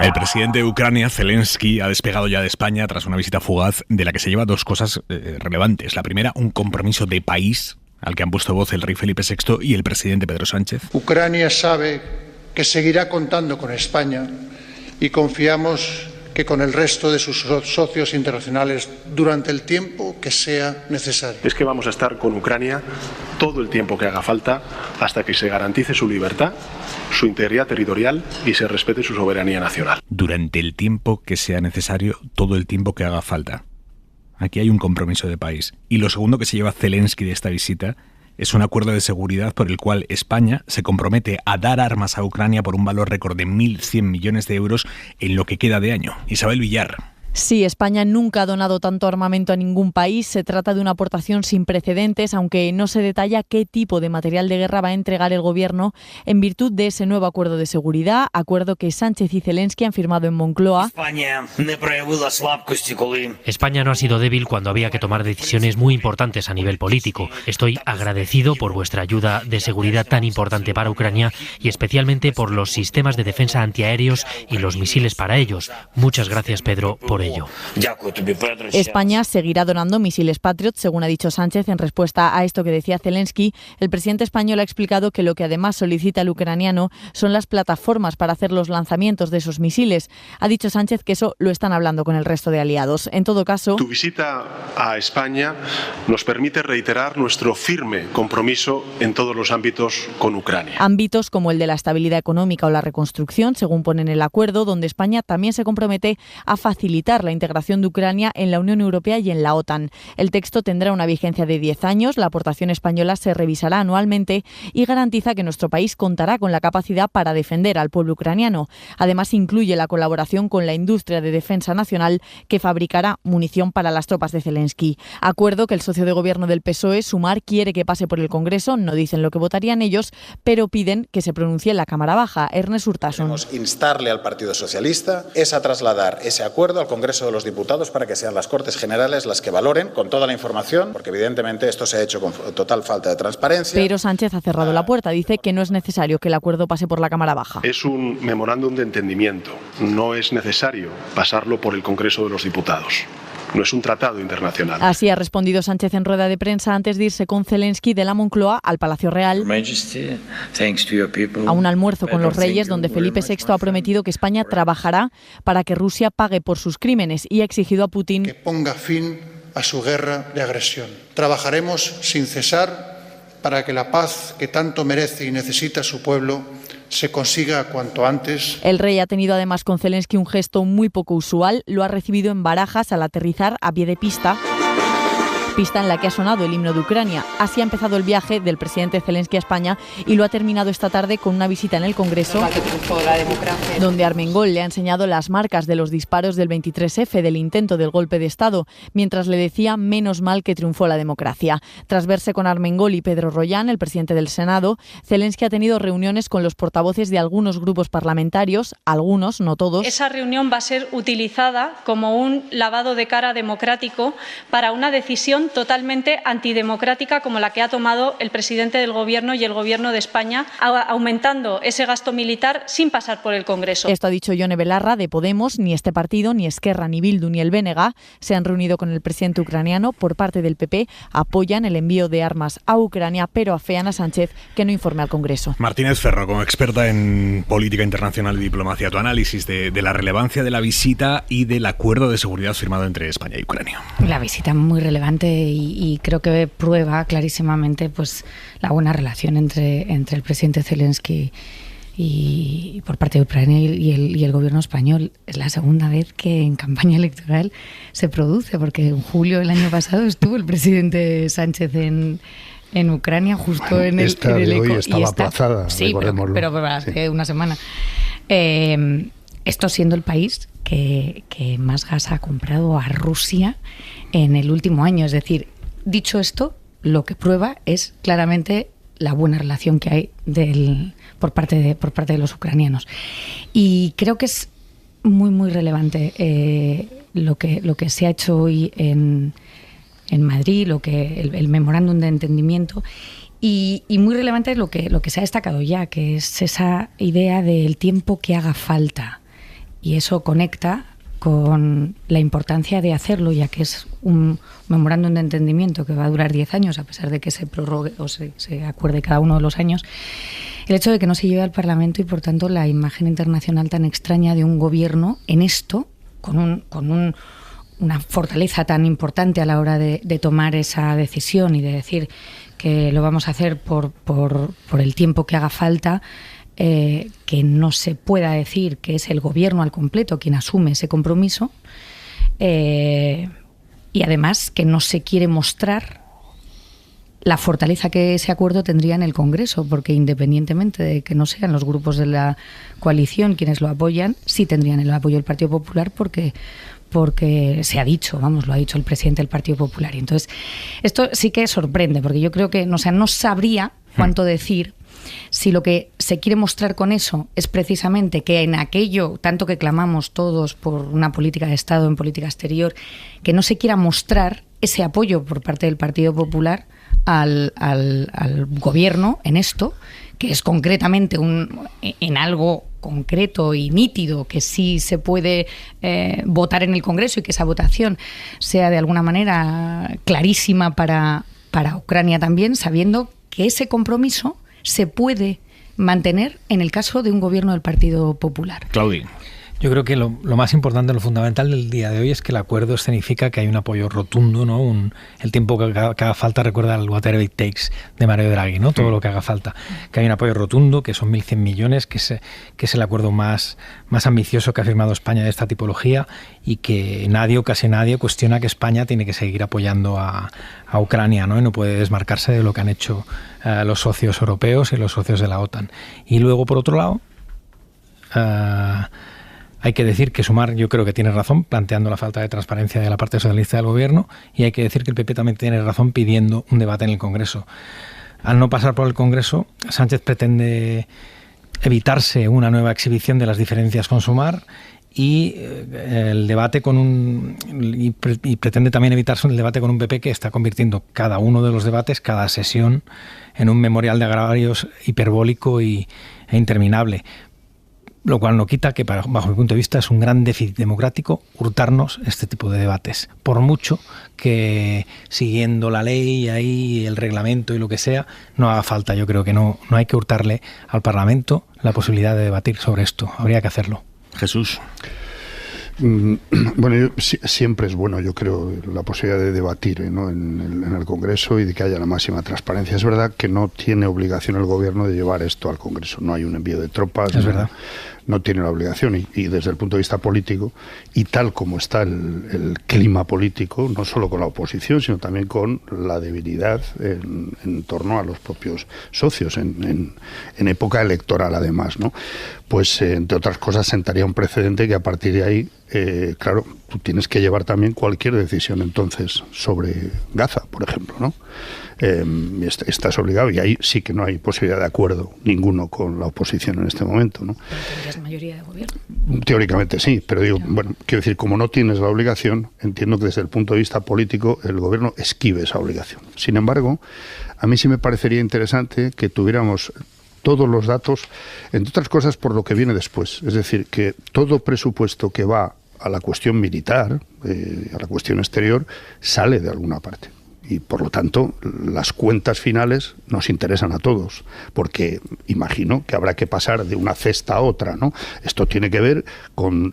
D: El presidente de Ucrania, Zelensky, ha despegado ya de España tras una visita fugaz de la que se lleva dos cosas relevantes. La primera, un compromiso de país al que han puesto voz el rey Felipe VI y el presidente Pedro Sánchez.
N: Ucrania sabe que seguirá contando con España y confiamos que con el resto de sus socios internacionales durante el tiempo que sea necesario.
O: Es que vamos a estar con Ucrania todo el tiempo que haga falta hasta que se garantice su libertad, su integridad territorial y se respete su soberanía nacional.
D: Durante el tiempo que sea necesario, todo el tiempo que haga falta. Aquí hay un compromiso de país. Y lo segundo que se lleva Zelensky de esta visita es un acuerdo de seguridad por el cual España se compromete a dar armas a Ucrania por un valor récord de 1.100 millones de euros en lo que queda de año. Isabel Villar.
P: Sí, España nunca ha donado tanto armamento a ningún país. Se trata de una aportación sin precedentes, aunque no se detalla qué tipo de material de guerra va a entregar el Gobierno en virtud de ese nuevo acuerdo de seguridad, acuerdo que Sánchez y Zelensky han firmado en Moncloa.
Q: España no ha sido débil cuando había que tomar decisiones muy importantes a nivel político. Estoy agradecido por vuestra ayuda de seguridad tan importante para Ucrania y especialmente por los sistemas de defensa antiaéreos y los misiles para ellos. Muchas gracias, Pedro, por ello.
P: España seguirá donando misiles Patriot, según ha dicho Sánchez en respuesta a esto que decía Zelensky. El presidente español ha explicado que lo que además solicita el ucraniano son las plataformas para hacer los lanzamientos de esos misiles. Ha dicho Sánchez que eso lo están hablando con el resto de aliados. En todo caso,
O: tu visita a España nos permite reiterar nuestro firme compromiso en todos los ámbitos con Ucrania.
P: Ámbitos como el de la estabilidad económica o la reconstrucción, según pone en el acuerdo, donde España también se compromete a facilitar la integración de Ucrania en la Unión Europea y en la OTAN. El texto tendrá una vigencia de 10 años, la aportación española se revisará anualmente y garantiza que nuestro país contará con la capacidad para defender al pueblo ucraniano. Además, incluye la colaboración con la industria de defensa nacional que fabricará munición para las tropas de Zelensky. Acuerdo que el socio de gobierno del PSOE, Sumar, quiere que pase por el Congreso. No dicen lo que votarían ellos, pero piden que se pronuncie en la Cámara Baja. Ernest Urtasun.
R: Queremos instarle al Partido Socialista a trasladar ese acuerdo al Congreso de los Diputados para que sean las Cortes Generales las que valoren con toda la información, porque evidentemente esto se ha hecho con total falta de transparencia.
P: Pero Sánchez ha cerrado la puerta, dice que no es necesario que el acuerdo pase por la Cámara Baja.
O: Es un memorándum de entendimiento, no es necesario pasarlo por el Congreso de los Diputados. No es un tratado internacional.
P: Así ha respondido Sánchez en rueda de prensa antes de irse con Zelensky de la Moncloa al Palacio Real a un almuerzo con los reyes, donde Felipe VI ha prometido que España trabajará para que Rusia pague por sus crímenes y ha exigido a Putin
N: que ponga fin a su guerra de agresión. Trabajaremos sin cesar para que la paz que tanto merece y necesita su pueblo se consiga cuanto antes.
P: El rey ha tenido además con Zelensky un gesto muy poco usual. Lo ha recibido en Barajas al aterrizar a pie de pista en la que ha sonado el himno de Ucrania. Así ha empezado el viaje del presidente Zelensky a España y lo ha terminado esta tarde con una visita en el Congreso, donde Armengol le ha enseñado las marcas de los disparos del 23F, del intento del golpe de Estado, mientras le decía menos mal que triunfó la democracia. Tras verse con Armengol y Pedro Rollán, el presidente del Senado, Zelensky ha tenido reuniones con los portavoces de algunos grupos parlamentarios, algunos, no todos.
S: Esa reunión va a ser utilizada como un lavado de cara democrático para una decisión totalmente antidemocrática como la que ha tomado el presidente del Gobierno y el Gobierno de España, aumentando ese gasto militar sin pasar por el Congreso.
P: Esto ha dicho Yone Belarra de Podemos. Ni este partido, ni Esquerra, ni Bildu, ni el BNG se han reunido con el presidente ucraniano. Por parte del PP apoyan el envío de armas a Ucrania, pero afean a Sánchez que no informe al Congreso.
D: Martínez Ferro, como experta en política internacional y diplomacia, tu análisis de la relevancia de la visita y del acuerdo de seguridad firmado entre España y Ucrania.
K: La visita muy relevante y creo que prueba clarísimamente pues la buena relación entre el presidente Zelensky y por parte de Ucrania y el gobierno español. Es la segunda vez que en campaña electoral se produce, porque en julio del año pasado estuvo el presidente Sánchez en Ucrania, justo en el
L: hoy estaba aplazada,
K: sí, pero hace una semana. Esto siendo el país que más gas ha comprado a Rusia en el último año. Es decir, dicho esto, lo que prueba es claramente la buena relación que hay por parte de los ucranianos. Y creo que es muy, muy relevante lo que se ha hecho hoy en Madrid, el memorándum de entendimiento. Y muy relevante lo que se ha destacado ya, que es esa idea del tiempo que haga falta. Y eso conecta con la importancia de hacerlo, ya que es un memorándum de entendimiento que va a durar 10 años, a pesar de que se prorrogue o se acuerde cada uno de los años, el hecho de que no se lleve al Parlamento y, por tanto, la imagen internacional tan extraña de un gobierno en esto, con una fortaleza tan importante a la hora de tomar esa decisión y de decir que lo vamos a hacer por el tiempo que haga falta, que no se pueda decir que es el gobierno al completo quien asume ese compromiso, y además que no se quiere mostrar la fortaleza que ese acuerdo tendría en el Congreso, porque independientemente de que no sean los grupos de la coalición quienes lo apoyan, sí tendrían el apoyo del Partido Popular, porque se ha dicho, lo ha dicho el presidente del Partido Popular. Y entonces, esto sí que sorprende, porque yo creo que no sabría cuánto decir si lo que se quiere mostrar con eso es precisamente que en aquello, tanto que clamamos todos por una política de Estado en política exterior, que no se quiera mostrar ese apoyo por parte del Partido Popular al gobierno en esto, que es concretamente en algo concreto y nítido que sí se puede votar en el Congreso y que esa votación sea de alguna manera clarísima para Ucrania también, sabiendo que ese compromiso se puede mantener en el caso de un gobierno del Partido Popular.
D: Claudi.
J: Yo creo que lo más importante, lo fundamental del día de hoy es que el acuerdo escenifica que hay un apoyo rotundo, ¿no? El tiempo que haga falta, recuerda el Whatever It Takes de Mario Draghi, ¿no? Todo lo que haga falta. Que hay un apoyo rotundo, que son 1.100 millones, que es el acuerdo más ambicioso que ha firmado España de esta tipología, y que nadie o casi nadie cuestiona que España tiene que seguir apoyando a Ucrania, ¿no? Y no puede desmarcarse de lo que han hecho los socios europeos y los socios de la OTAN. Y luego, por otro lado, hay que decir que Sumar, yo creo que tiene razón planteando la falta de transparencia de la parte socialista del gobierno, y hay que decir que el PP también tiene razón pidiendo un debate en el Congreso. Al no pasar por el Congreso, Sánchez pretende evitarse una nueva exhibición de las diferencias con Sumar y el debate y pretende también evitarse el debate con un PP que está convirtiendo cada uno de los debates, cada sesión, en un memorial de agravios hiperbólico e interminable. Lo cual no quita que, bajo mi punto de vista, es un gran déficit democrático hurtarnos este tipo de debates. Por mucho que, siguiendo la ley, ahí el reglamento y lo que sea, no haga falta. Yo creo que no hay que hurtarle al Parlamento la posibilidad de debatir sobre esto. Habría que hacerlo.
D: Jesús.
L: Bueno, siempre es bueno, yo creo, la posibilidad de debatir, ¿no? en el Congreso, y de que haya la máxima transparencia. Es verdad que no tiene obligación el gobierno de llevar esto al Congreso. No hay un envío de tropas.
J: Es verdad.
L: No tiene la obligación, y desde el punto de vista político, y tal como está el clima político, no solo con la oposición, sino también con la debilidad en torno a los propios socios, en época electoral además, ¿no? Pues entre otras cosas sentaría un precedente que a partir de ahí, claro, tú tienes que llevar también cualquier decisión entonces sobre Gaza, por ejemplo, ¿no? Estás obligado, y ahí sí que no hay posibilidad de acuerdo ninguno con la oposición en este momento, ¿no?
K: Pero tendrías mayoría de gobierno.
L: Teóricamente sí, pero digo, bueno, quiero decir, como no tienes la obligación, entiendo que desde el punto de vista político el gobierno esquive esa obligación. Sin embargo, a mí sí me parecería interesante que tuviéramos todos los datos, entre otras cosas por lo que viene después. Es decir, que todo presupuesto que va a la cuestión militar, a la cuestión exterior, sale de alguna parte. Y por lo tanto, las cuentas finales nos interesan a todos, porque imagino que habrá que pasar de una cesta a otra, ¿no? Esto tiene que ver con,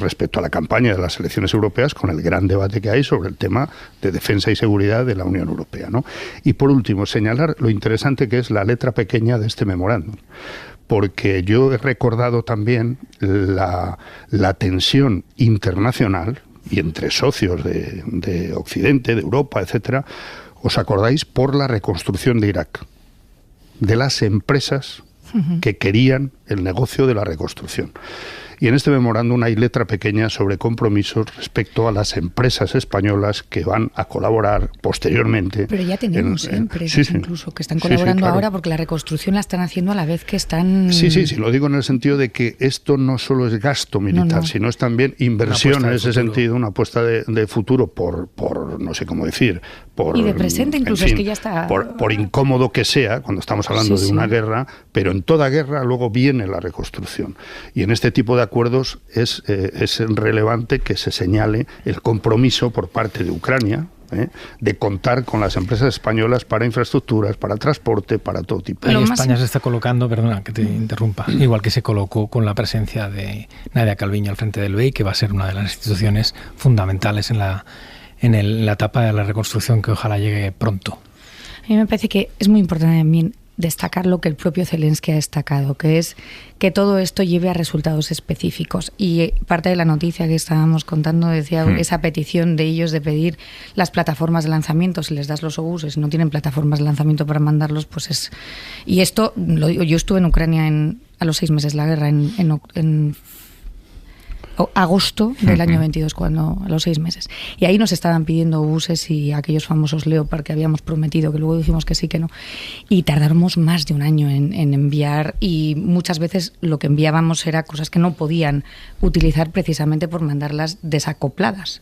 L: respecto a la campaña de las elecciones europeas, con el gran debate que hay sobre el tema de defensa y seguridad de la Unión Europea, ¿no? Y por último, señalar lo interesante que es la letra pequeña de este memorándum, porque yo he recordado también la tensión internacional y entre socios de Occidente, de Europa, etcétera. ¿Os acordáis? Por la reconstrucción de Irak, de las empresas que querían el negocio de la reconstrucción. Y en este memorándum hay letra pequeña sobre compromisos respecto a las empresas españolas que van a colaborar posteriormente.
K: Pero ya tenemos empresas incluso que están colaborando
L: claro.
K: Ahora, porque la reconstrucción la están haciendo a la vez que están...
L: Sí, lo digo en el sentido de que esto no solo es gasto militar, sino es también inversión en ese sentido, una apuesta de futuro por no sé cómo decir,
K: y de presente incluso, es que ya está...
L: Por incómodo que sea, cuando estamos hablando de una guerra, pero en toda guerra luego viene la reconstrucción. Y en este tipo de acuerdos es relevante que se señale el compromiso por parte de Ucrania de contar con las empresas españolas para infraestructuras, para transporte, para todo tipo.
J: Ahí España se está colocando, perdona que te interrumpa, igual que se colocó con la presencia de Nadia Calviño al frente del BEI, que va a ser una de las instituciones fundamentales en la etapa de la reconstrucción que ojalá llegue pronto.
K: A mí me parece que es muy importante también destacar lo que el propio Zelensky ha destacado, que es que todo esto lleve a resultados específicos. Y parte de la noticia que estábamos contando decía esa petición de ellos de pedir las plataformas de lanzamiento. Si les das los obuses y no tienen plataformas de lanzamiento para mandarlos, pues es... Y esto, yo estuve en Ucrania a los 6 meses de la guerra, en agosto del año 22, a los 6 meses. Y ahí nos estaban pidiendo buses y aquellos famosos Leopard que habíamos prometido, que luego dijimos que sí, que no. Y tardamos más de un año en enviar, y muchas veces lo que enviábamos era cosas que no podían utilizar precisamente por mandarlas desacopladas.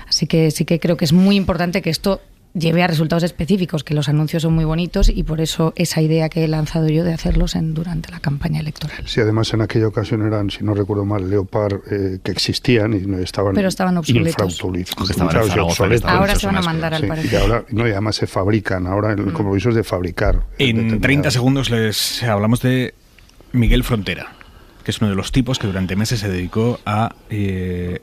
K: Así que sí que creo que es muy importante que esto lleve a resultados específicos, que los anuncios son muy bonitos, y por eso esa idea que he lanzado yo de hacerlos durante la campaña electoral.
L: Sí, además en aquella ocasión eran, si no recuerdo mal, Leopard que existían y no estaban,
K: pero estaban obsoletos. Ahora se van a mandar al parecer.
L: Y ahora, y además se fabrican, ahora el compromiso es de fabricar.
D: En 30 segundos les hablamos de Miguel Frontera, que es uno de los tipos que durante meses se dedicó a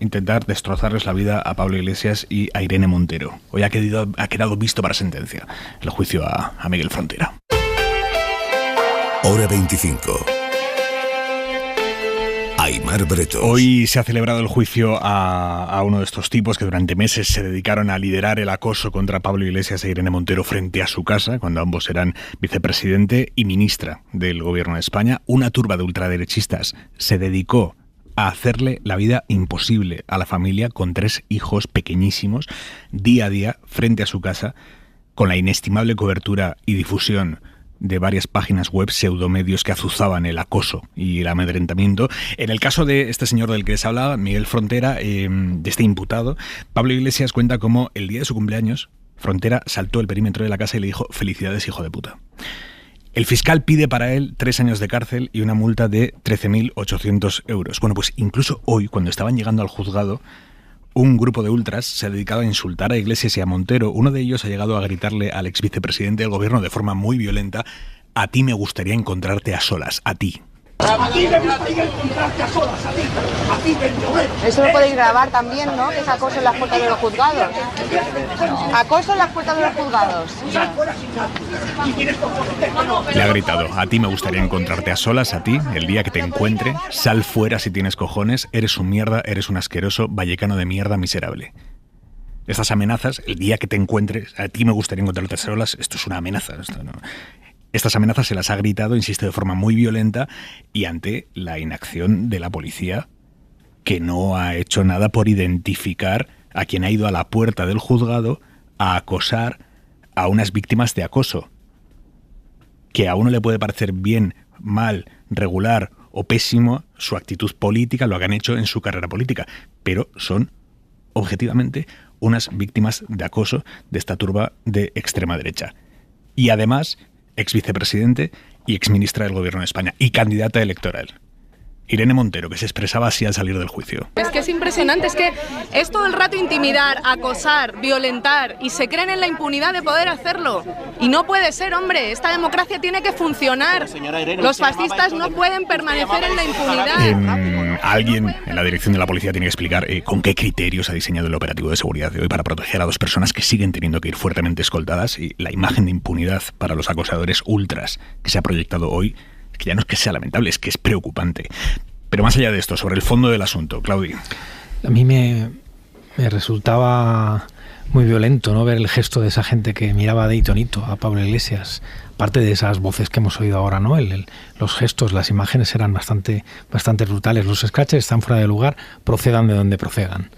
D: intentar destrozarles la vida a Pablo Iglesias y a Irene Montero. Hoy ha quedado visto para sentencia el juicio a Miguel Frontera.
T: Hora 25. Aimar Bretos.
D: Hoy se ha celebrado el juicio a uno de estos tipos que durante meses se dedicaron a liderar el acoso contra Pablo Iglesias e Irene Montero frente a su casa, cuando ambos eran vicepresidente y ministra del gobierno de España. Una turba de ultraderechistas se dedicó a hacerle la vida imposible a la familia, con 3 hijos pequeñísimos, día a día frente a su casa, con la inestimable cobertura y difusión de varias páginas web, pseudomedios que azuzaban el acoso y el amedrentamiento. En el caso de este señor del que les hablaba, Miguel Frontera, de este imputado, Pablo Iglesias cuenta cómo el día de su cumpleaños, Frontera saltó el perímetro de la casa y le dijo: felicidades, hijo de puta. El fiscal pide para él 3 años de cárcel y una multa de 13.800 euros. Bueno, pues incluso hoy, cuando estaban llegando al juzgado, un grupo de ultras se ha dedicado a insultar a Iglesias y a Montero. Uno de ellos ha llegado a gritarle al ex vicepresidente del gobierno de forma muy violenta: a ti me gustaría encontrarte a solas, a ti.
U: A ti me gustaría encontrarte a solas, a ti Eso lo podéis grabar también, ¿no? Que es acoso en las puertas de los juzgados. Acoso en las puertas de los juzgados.
D: Le ha gritado: a ti me gustaría encontrarte a solas, a ti, el día que te encuentre, sal fuera si tienes cojones, eres un mierda, eres un asqueroso, vallecano de mierda, miserable. Estas amenazas, el día que te encuentres, a ti me gustaría encontrarte a solas, esto es una amenaza, esto no. Estas amenazas se las ha gritado, insisto, de forma muy violenta, y ante la inacción de la policía, que no ha hecho nada por identificar a quien ha ido a la puerta del juzgado a acosar a unas víctimas de acoso. Que a uno le puede parecer bien, mal, regular o pésimo su actitud política, lo que han hecho en su carrera política, pero son objetivamente unas víctimas de acoso de esta turba de extrema derecha. Y además, ex vicepresidente y ex ministra del gobierno de España y candidata electoral. Irene Montero, que se expresaba así al salir del juicio.
V: Es que es impresionante, es que es todo el rato intimidar, acosar, violentar, y se creen en la impunidad de poder hacerlo. Y no puede ser, hombre, esta democracia tiene que funcionar. Los fascistas no pueden permanecer en la impunidad.
D: Alguien en la dirección de la policía tiene que explicar con qué criterios ha diseñado el operativo de seguridad de hoy para proteger a 2 personas que siguen teniendo que ir fuertemente escoltadas, y la imagen de impunidad para los acosadores ultras que se ha proyectado hoy, que ya no es que sea lamentable, es que es preocupante. Pero más allá de esto, sobre el fondo del asunto, Claudi.
J: A mí me resultaba muy violento, ¿no?, ver el gesto de esa gente que miraba de hito en hito a Pablo Iglesias. Aparte de esas voces que hemos oído ahora, ¿no? Los gestos, las imágenes eran bastante brutales. Los scratches están fuera de lugar, procedan de donde procedan.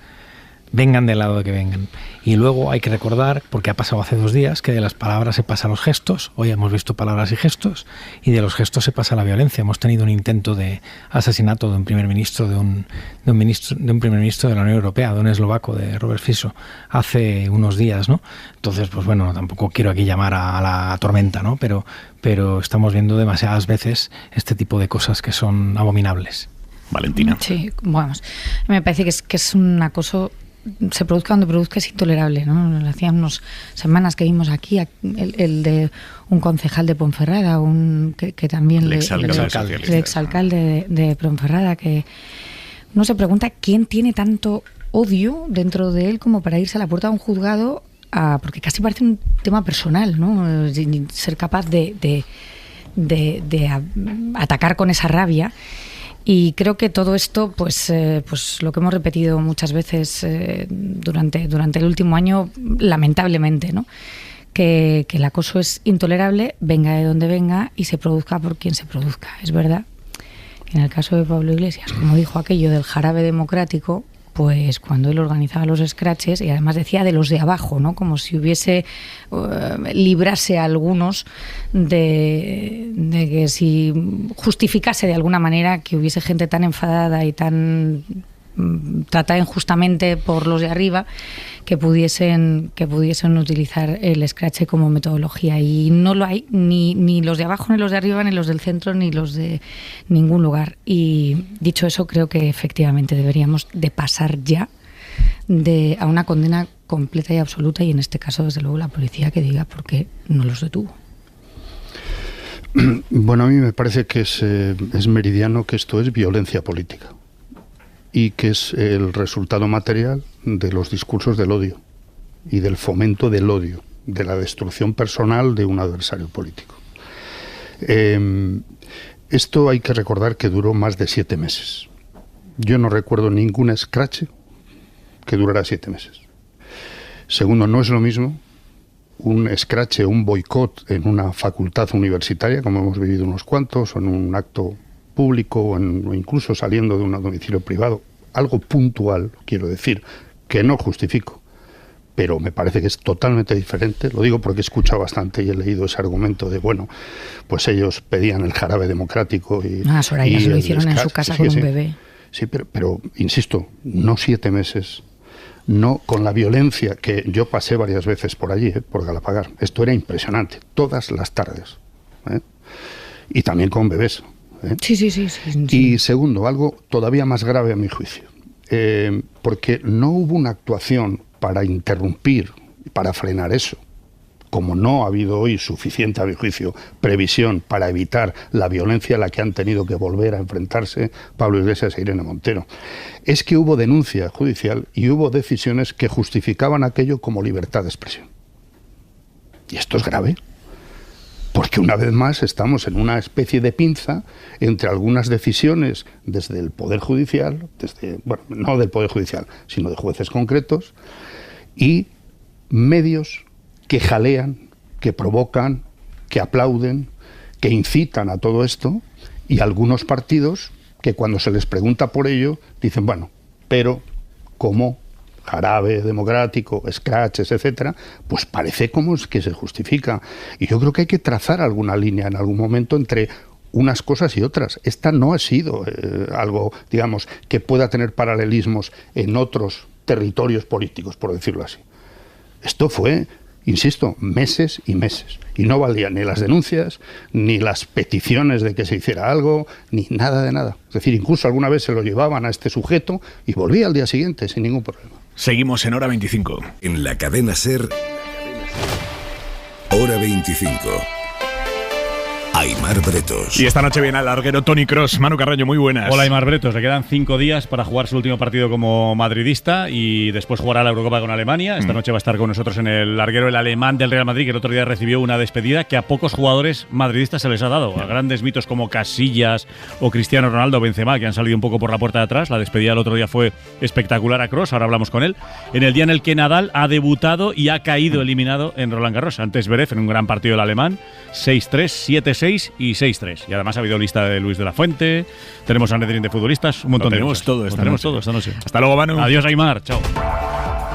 J: Vengan del lado de que vengan. Y luego hay que recordar, porque ha pasado hace 2 días, que de las palabras se pasa a los gestos. Hoy hemos visto palabras y gestos, y de los gestos se pasa a la violencia. Hemos tenido un intento de asesinato de un primer ministro de un primer ministro de la Unión Europea, de un eslovaco, de Robert Fico, hace unos días, ¿no? Entonces, pues bueno, tampoco quiero aquí llamar a la tormenta, ¿no? Pero estamos viendo demasiadas veces este tipo de cosas que son abominables.
D: Valentina.
K: Sí, vamos. Me parece que es un acoso, se produzca donde produzca, es intolerable, ¿no? Hacía unas semanas que vimos aquí el de un concejal de Ponferrada, que también el exalcalde de Ponferrada, que uno se pregunta quién tiene tanto odio dentro de él como para irse a la puerta de un juzgado, porque casi parece un tema personal, ¿no? Ser capaz de atacar con esa rabia. Y creo que todo esto, pues lo que hemos repetido muchas veces durante el último año, lamentablemente, ¿no? Que el acoso es intolerable, venga de donde venga y se produzca por quien se produzca. Es verdad que en el caso de Pablo Iglesias, como dijo aquello del jarabe democrático, pues cuando él organizaba los scratches, y además decía de los de abajo, ¿no? Como si hubiese librase a algunos de que si justificase de alguna manera que hubiese gente tan enfadada y tan tratada injustamente por los de arriba que pudiesen utilizar el scratch como metodología, y no lo hay ni los de abajo, ni los de arriba, ni los del centro, ni los de ningún lugar. Y dicho eso, creo que efectivamente deberíamos de pasar ya a una condena completa y absoluta, y en este caso desde luego la policía que diga por qué no los detuvo.
L: Bueno, a mí me parece que es meridiano que esto es violencia política y que es el resultado material de los discursos del odio y del fomento del odio, de la destrucción personal de un adversario político. Esto hay que recordar que duró más de 7 meses. Yo no recuerdo ningún scratch que durara 7 meses. Segundo, no es lo mismo un scratch, un boicot en una facultad universitaria, como hemos vivido unos cuantos, o en un acto público, o incluso saliendo de un domicilio privado, algo puntual, quiero decir, que no justifico, pero me parece que es totalmente diferente. Lo digo porque he escuchado bastante y he leído ese argumento de, bueno, pues ellos pedían el jarabe democrático y
K: Soraya se lo hicieron en su casa con un bebé.
L: Sí, pero insisto, no 7 meses, no con la violencia que yo pasé varias veces por allí, por Galapagar. Esto era impresionante, todas las tardes, y también con bebés.
K: Sí.
L: Y segundo, algo todavía más grave a mi juicio, porque no hubo una actuación para interrumpir, para frenar eso, como no ha habido hoy suficiente, a mi juicio, previsión para evitar la violencia a la que han tenido que volver a enfrentarse Pablo Iglesias e Irene Montero. Es que hubo denuncia judicial y hubo decisiones que justificaban aquello como libertad de expresión. Y esto es grave, porque una vez más estamos en una especie de pinza entre algunas decisiones desde el Poder Judicial, no del Poder Judicial, sino de jueces concretos, y medios que jalean, que provocan, que aplauden, que incitan a todo esto, y algunos partidos que cuando se les pregunta por ello dicen, bueno, pero como jarabe democrático, scratches, etcétera, pues parece como es que se justifica. Y yo creo que hay que trazar alguna línea en algún momento entre unas cosas y otras. Esta no ha sido algo, digamos, que pueda tener paralelismos en otros territorios políticos, por decirlo así. Esto fue, insisto, meses y meses. Y no valían ni las denuncias, ni las peticiones de que se hiciera algo, ni nada de nada. Es decir, incluso alguna vez se lo llevaban a este sujeto y volvía al día siguiente sin ningún problema.
D: Seguimos en Hora 25.
T: En la cadena SER, Hora 25. Aimar Bretos.
D: Y esta noche viene al larguero Toni Kroos. Manu Carreño, muy buenas.
A: Hola, Aimar Bretos. Le quedan 5 días para jugar su último partido como madridista y después jugará la Eurocopa con Alemania. Esta noche va a estar con nosotros en el larguero el alemán del Real Madrid, que el otro día recibió una despedida que a pocos jugadores madridistas se les ha dado. A grandes mitos como Casillas o Cristiano Ronaldo o Benzema, que han salido un poco por la puerta de atrás. La despedida el otro día fue espectacular a Kroos. Ahora hablamos con él. En el día en el que Nadal ha debutado y ha caído eliminado en Roland Garros. Antes Zverev en un gran partido del alemán. 6-3, 7-6 y 6-3. Y además ha habido lista de Luis de la Fuente, tenemos a Nedrín de futbolistas, un montón de cosas. Tenemos todo esta noche.
D: Hasta luego, Manu.
A: Adiós, Aimar. Chao.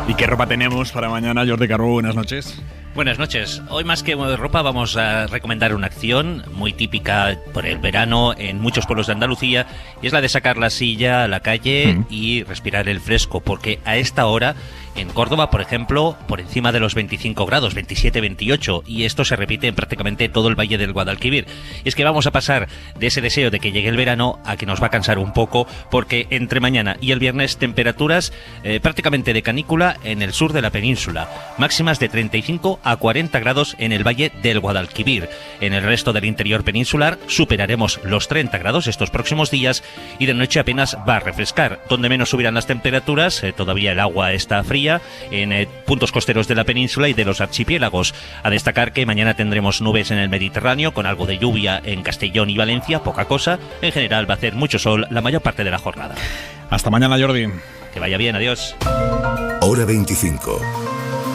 D: ¿Y qué ropa tenemos para mañana, Jordi Carbó? Buenas noches.
C: Buenas noches. Hoy más que ropa vamos a recomendar una acción muy típica por el verano en muchos pueblos de Andalucía, y es la de sacar la silla a la calle y respirar el fresco, porque a esta hora En Córdoba, por ejemplo, por encima de los 25 grados, 27, 28, y esto se repite en prácticamente todo el Valle del Guadalquivir. Y es que vamos a pasar de ese deseo de que llegue el verano a que nos va a cansar un poco, porque entre mañana y el viernes temperaturas prácticamente de canícula en el sur de la península, máximas de 35 a 40 grados en el Valle del Guadalquivir. En el resto del interior peninsular superaremos los 30 grados estos próximos días y de noche apenas va a refrescar. Donde menos subirán las temperaturas, todavía el agua está fría en puntos costeros de la península y de los archipiélagos. A destacar que mañana tendremos nubes en el Mediterráneo con algo de lluvia en Castellón y Valencia, poca cosa. En general va a hacer mucho sol la mayor parte de la jornada.
A: Hasta mañana, Jordi.
C: Que vaya bien, adiós.
T: Hora 25.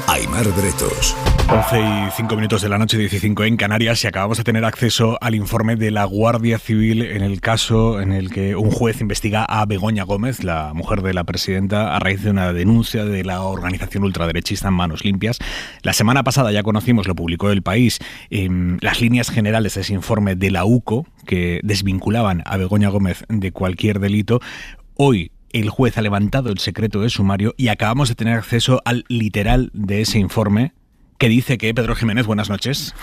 T: Aimar Bretos.
D: 11:05 de la noche, 15 en Canarias, y acabamos de tener acceso al informe de la Guardia Civil en el caso en el que un juez investiga a Begoña Gómez, la mujer de la presidenta, a raíz de una denuncia de la organización ultraderechista Manos Limpias. La semana pasada ya conocimos, lo publicó El País, las líneas generales de ese informe de la UCO que desvinculaban a Begoña Gómez de cualquier delito. Hoy el juez ha levantado el secreto de sumario y acabamos de tener acceso al literal de ese informe, que dice que, Pedro Jiménez, buenas noches.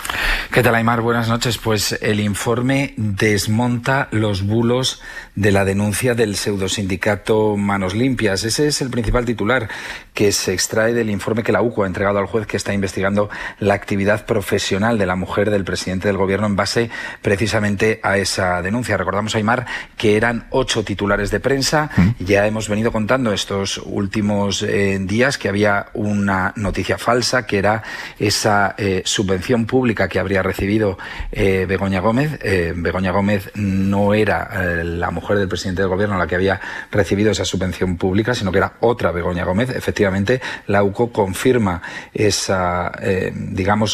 B: ¿Qué tal, Aimar? Buenas noches. Pues el informe desmonta los bulos de la denuncia del pseudosindicato Manos Limpias. Ese es el principal titular que se extrae del informe que la UCO ha entregado al juez, que está investigando la actividad profesional de la mujer del presidente del gobierno en base precisamente a esa denuncia. Recordamos, Aimar, que eran 8 titulares de prensa. Ya hemos venido contando estos últimos días que había una noticia falsa, que era esa subvención pública que habría recibido Begoña Gómez. Begoña Gómez no era la mujer del presidente del gobierno la que había recibido esa subvención pública, sino que era otra Begoña Gómez. Efectivamente, la UCO confirma esa,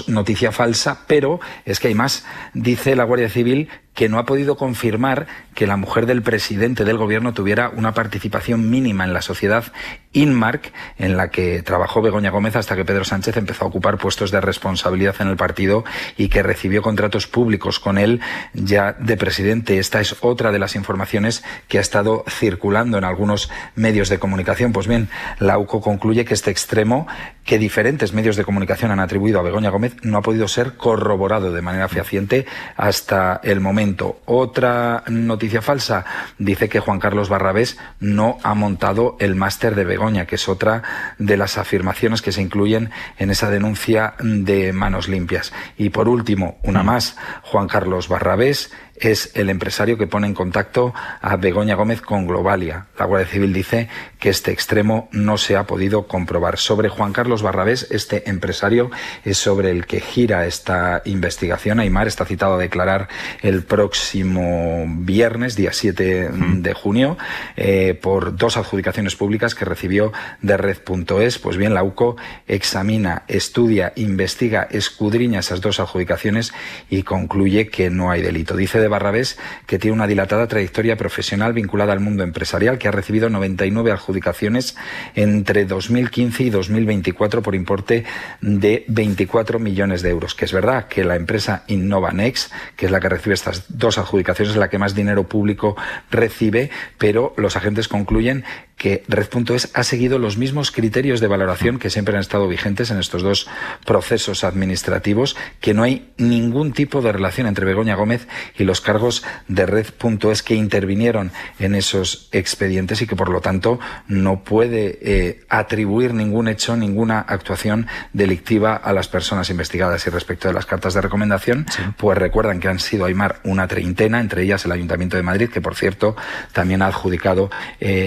B: noticia falsa, pero es que hay más. Dice la Guardia Civil que no ha podido confirmar que la mujer del presidente del gobierno tuviera una participación mínima en la sociedad Inmark, en la que trabajó Begoña Gómez hasta que Pedro Sánchez empezó a ocupar puestos de responsabilidad en el partido y que recibió contratos públicos con él ya de presidente. Esta es otra de las informaciones que ha estado circulando en algunos medios de comunicación. Pues bien, la UCO concluye que este extremo, que diferentes medios de comunicación han atribuido a Begoña Gómez, no ha podido ser corroborado de manera fehaciente hasta el momento. Otra noticia falsa dice que Juan Carlos Barrabés no ha montado el máster de Begoña, que es otra de las afirmaciones que se incluyen en esa denuncia de Manos Limpias. Y por último, una más, Juan Carlos Barrabés es el empresario que pone en contacto a Begoña Gómez con Globalia. La Guardia Civil dice que este extremo no se ha podido comprobar. Sobre Juan Carlos Barrabés, este empresario es sobre el que gira esta investigación. Aimar está citado a declarar el próximo viernes, día 7 de junio, por 2 adjudicaciones públicas que recibió de Red.es. Pues bien, la UCO examina, estudia, investiga, escudriña esas 2 adjudicaciones y concluye que no hay delito. Dice de Barrabés que tiene una dilatada trayectoria profesional vinculada al mundo empresarial, que ha recibido 99 adjudicaciones entre 2015 y 2024 por importe de 24 millones de euros. Que es verdad que la empresa Innovanext, que es la que recibe estas 2 adjudicaciones, es la que más dinero público recibe, pero los agentes concluyen que Red.es ha seguido los mismos criterios de valoración que siempre han estado vigentes en estos 2 procesos administrativos, que no hay ningún tipo de relación entre Begoña Gómez y los cargos de Red.es que intervinieron en esos expedientes y que por lo tanto no puede atribuir ningún hecho, ninguna actuación delictiva a las personas investigadas. Y respecto de las cartas de recomendación, pues recuerdan que han sido, Aimar, una treintena, entre ellas el Ayuntamiento de Madrid, que por cierto también ha adjudicado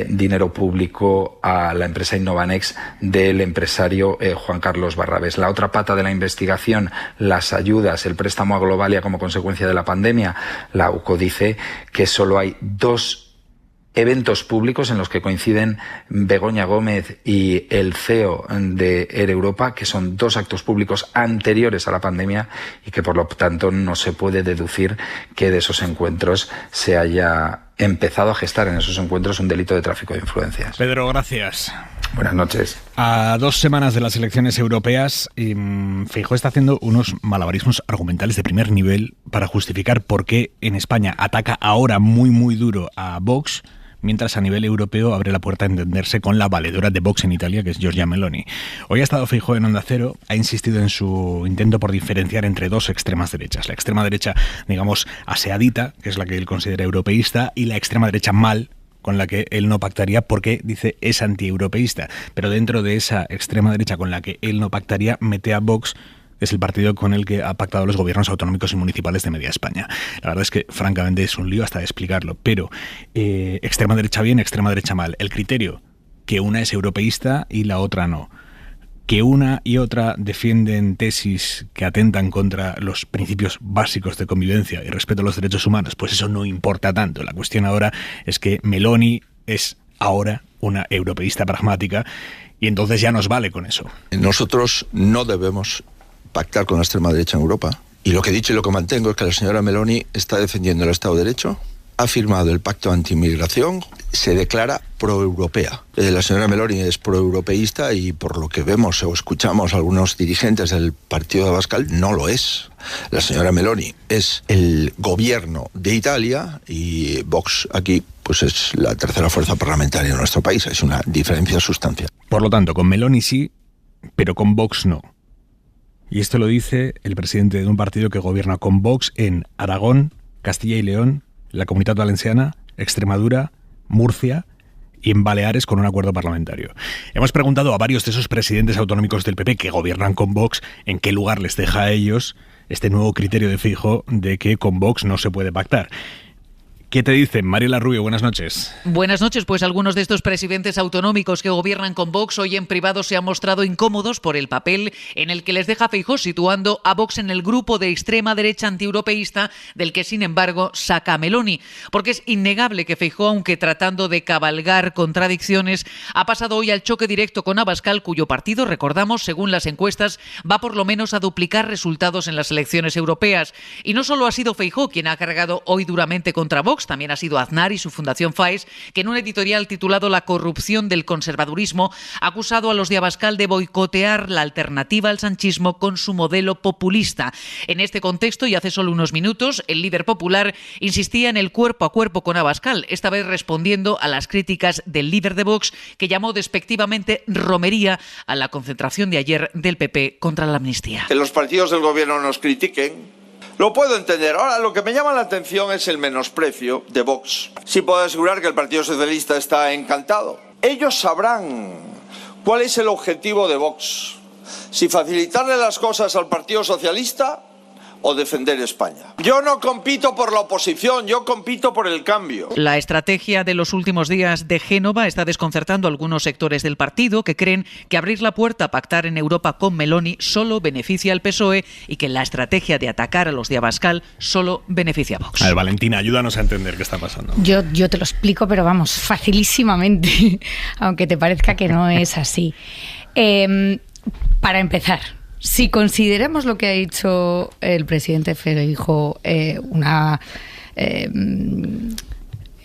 B: dinero público a la empresa Innovanext del empresario Juan Carlos Barrabés. La otra pata de la investigación, las ayudas, el préstamo a Globalia como consecuencia de la pandemia. La UCO dice que solo hay 2 eventos públicos en los que coinciden Begoña Gómez y el CEO de Air Europa, que son 2 actos públicos anteriores a la pandemia y que por lo tanto no se puede deducir que de esos encuentros se haya empezado a gestar en esos encuentros un delito de tráfico de influencias.
D: Pedro, gracias.
B: Buenas noches.
D: A 2 semanas de las elecciones europeas, Feijóo está haciendo unos malabarismos argumentales de primer nivel para justificar por qué en España ataca ahora muy duro a Vox, mientras a nivel europeo abre la puerta a entenderse con la valedora de Vox en Italia, que es Giorgia Meloni. Hoy ha estado Feijóo en Onda Cero, ha insistido en su intento por diferenciar entre dos extremas derechas. La extrema derecha, digamos, aseadita, que es la que él considera europeísta, y la extrema derecha mal, con la que él no pactaría porque, dice, es antieuropeísta. Pero dentro de esa extrema derecha con la que él no pactaría, mete a Vox, que es el partido con el que ha pactado los gobiernos autonómicos y municipales de media España. La verdad es que, francamente, es un lío hasta de explicarlo. Pero extrema derecha bien, extrema derecha mal. El criterio, que una es europeísta y la otra no. Que una y otra defienden tesis que atentan contra los principios básicos de convivencia y respeto a los derechos humanos, pues eso no importa tanto. La cuestión ahora es que Meloni es ahora una europeísta pragmática y entonces ya nos vale con eso.
E: Nosotros no debemos pactar con la extrema derecha en Europa. Y lo que he dicho y lo que mantengo es que la señora Meloni está defendiendo el Estado de Derecho, ha firmado el pacto anti-inmigración, se declara pro-europea. La señora Meloni es pro-europeísta y por lo que vemos o escuchamos algunos dirigentes del partido de Abascal, no lo es. La señora Meloni es el gobierno de Italia y Vox aquí pues es la tercera fuerza parlamentaria de nuestro país. Es una diferencia sustancial.
D: Por lo tanto, con Meloni sí, pero con Vox no. Y esto lo dice el presidente de un partido que gobierna con Vox en Aragón, Castilla y León, la Comunitat Valenciana, Extremadura, Murcia y en Baleares con un acuerdo parlamentario. Hemos preguntado a varios de esos presidentes autonómicos del PP que gobiernan con Vox en qué lugar les deja a ellos este nuevo criterio de Feijóo de que con Vox no se puede pactar. ¿Qué te dicen? Mariela Rubio, buenas noches.
F: Buenas noches, pues algunos de estos presidentes autonómicos que gobiernan con Vox hoy en privado se han mostrado incómodos por el papel en el que les deja Feijóo, situando a Vox en el grupo de extrema derecha antieuropeísta del que, sin embargo, saca a Meloni. Porque es innegable que Feijóo, aunque tratando de cabalgar contradicciones, ha pasado hoy al choque directo con Abascal, cuyo partido, recordamos, según las encuestas, va por lo menos a duplicar resultados en las elecciones europeas. Y no solo ha sido Feijóo quien ha cargado hoy duramente contra Vox, también ha sido Aznar y su fundación FAES, que en un editorial titulado La corrupción del conservadurismo ha acusado a los de Abascal de boicotear la alternativa al sanchismo con su modelo populista. En este contexto, y hace solo unos minutos, el líder popular insistía en el cuerpo a cuerpo con Abascal, esta vez respondiendo a las críticas del líder de Vox, que llamó despectivamente romería a la concentración de ayer del PP contra la amnistía.
W: Que los partidos del gobierno nos critiquen, lo puedo entender. Ahora, lo que me llama la atención es el menosprecio de Vox. Sí puedo asegurar que el Partido Socialista está encantado. Ellos sabrán cuál es el objetivo de Vox. Si facilitarle las cosas al Partido Socialista o defender España. Yo no compito por la oposición, yo compito por el cambio.
F: La estrategia de los últimos días de Génova está desconcertando a algunos sectores del partido que creen que abrir la puerta a pactar en Europa con Meloni solo beneficia al PSOE y que la estrategia de atacar a los de Abascal solo beneficia a Vox.
D: A ver, Valentina, ayúdanos a entender qué está pasando.
K: Yo te lo explico, pero vamos, facilísimamente, aunque te parezca que no es así. Para empezar, si consideramos lo que ha dicho el presidente Feijóo una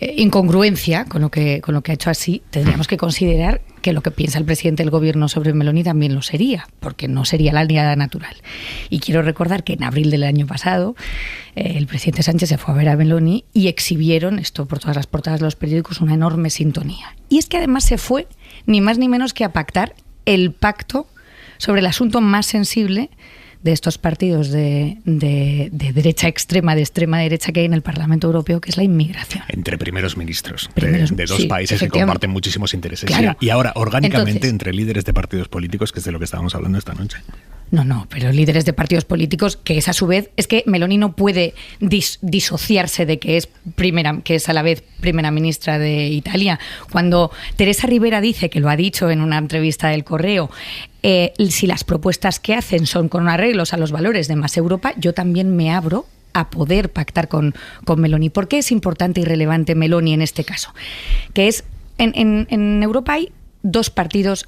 K: incongruencia con lo que ha hecho así, tendríamos que considerar que lo que piensa el presidente del gobierno sobre Meloni también lo sería, porque no sería la aliada natural. Y quiero recordar que en abril del año pasado el presidente Sánchez se fue a ver a Meloni y exhibieron, esto por todas las portadas de los periódicos, una enorme sintonía. Y es que además se fue ni más ni menos que a pactar el pacto sobre el asunto más sensible de estos partidos de derecha extrema, de extrema derecha que hay en el Parlamento Europeo, que es la inmigración.
D: Entre primeros ministros de dos países que comparten muchísimos intereses.
K: Claro.
D: Y ahora, orgánicamente,
K: entonces,
D: entre líderes de partidos políticos, que es de lo que estábamos hablando esta noche.
K: No, pero líderes de partidos políticos, que es a su vez, es que Meloni no puede disociarse de que es a la vez primera ministra de Italia. Cuando Teresa Rivera dice, que lo ha dicho en una entrevista del Correo, si las propuestas que hacen son con arreglos a los valores de Más Europa, yo también me abro a poder pactar con Meloni. ¿Por qué es importante y relevante Meloni en este caso? Que es, en Europa hay dos partidos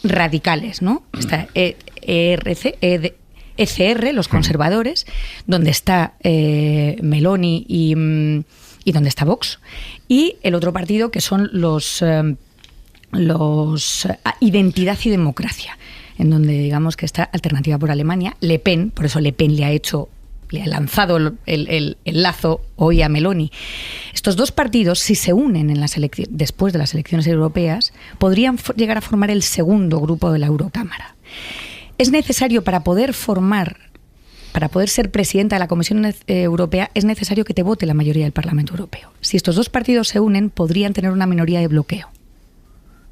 K: radicales, ¿no? Está ECR, los conservadores, donde está Meloni y donde está Vox, y el otro partido que son los Identidad y Democracia, en donde digamos que está Alternativa por Alemania, Le Pen, por eso Le Pen le ha hecho le ha lanzado el lazo hoy a Meloni. Estos dos partidos, si se unen en después de las elecciones europeas, podrían llegar a formar el segundo grupo de la Eurocámara. Es necesario para poder ser presidenta de la Comisión Europea, es necesario que te vote la mayoría del Parlamento Europeo. Si estos dos partidos se unen, podrían tener una minoría de bloqueo.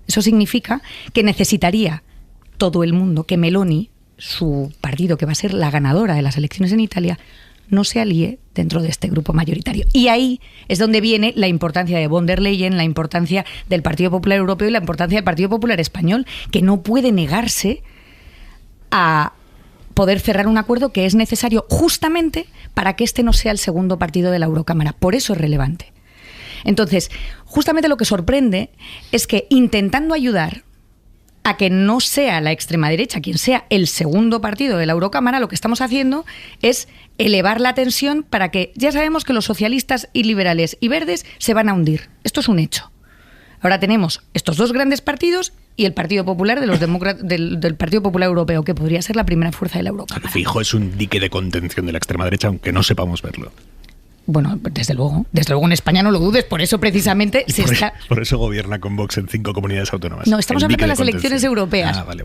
K: Eso significa que necesitaría todo el mundo que Meloni, su partido, que va a ser la ganadora de las elecciones en Italia, no se alíe dentro de este grupo mayoritario. Y ahí es donde viene la importancia de von der Leyen, la importancia del Partido Popular Europeo y la importancia del Partido Popular Español, que no puede negarse a poder cerrar un acuerdo que es necesario justamente para que este no sea el segundo partido de la Eurocámara. Por eso es relevante. Entonces, justamente lo que sorprende es que intentando ayudar a que no sea la extrema derecha quien sea el segundo partido de la Eurocámara, lo que estamos haciendo es elevar la tensión para que, ya sabemos que los socialistas y liberales y verdes se van a hundir. Esto es un hecho. Ahora tenemos estos dos grandes partidos y el Partido Popular de los del Partido Popular Europeo, que podría ser la primera fuerza de la Eurocámara.
D: Fijo, es un dique de contención de la extrema derecha, aunque no sepamos verlo.
K: Bueno, desde luego en España no lo dudes, por eso precisamente
D: por eso gobierna con Vox en 5 comunidades autónomas.
K: No, estamos hablando de las elecciones europeas.
D: Ah, vale.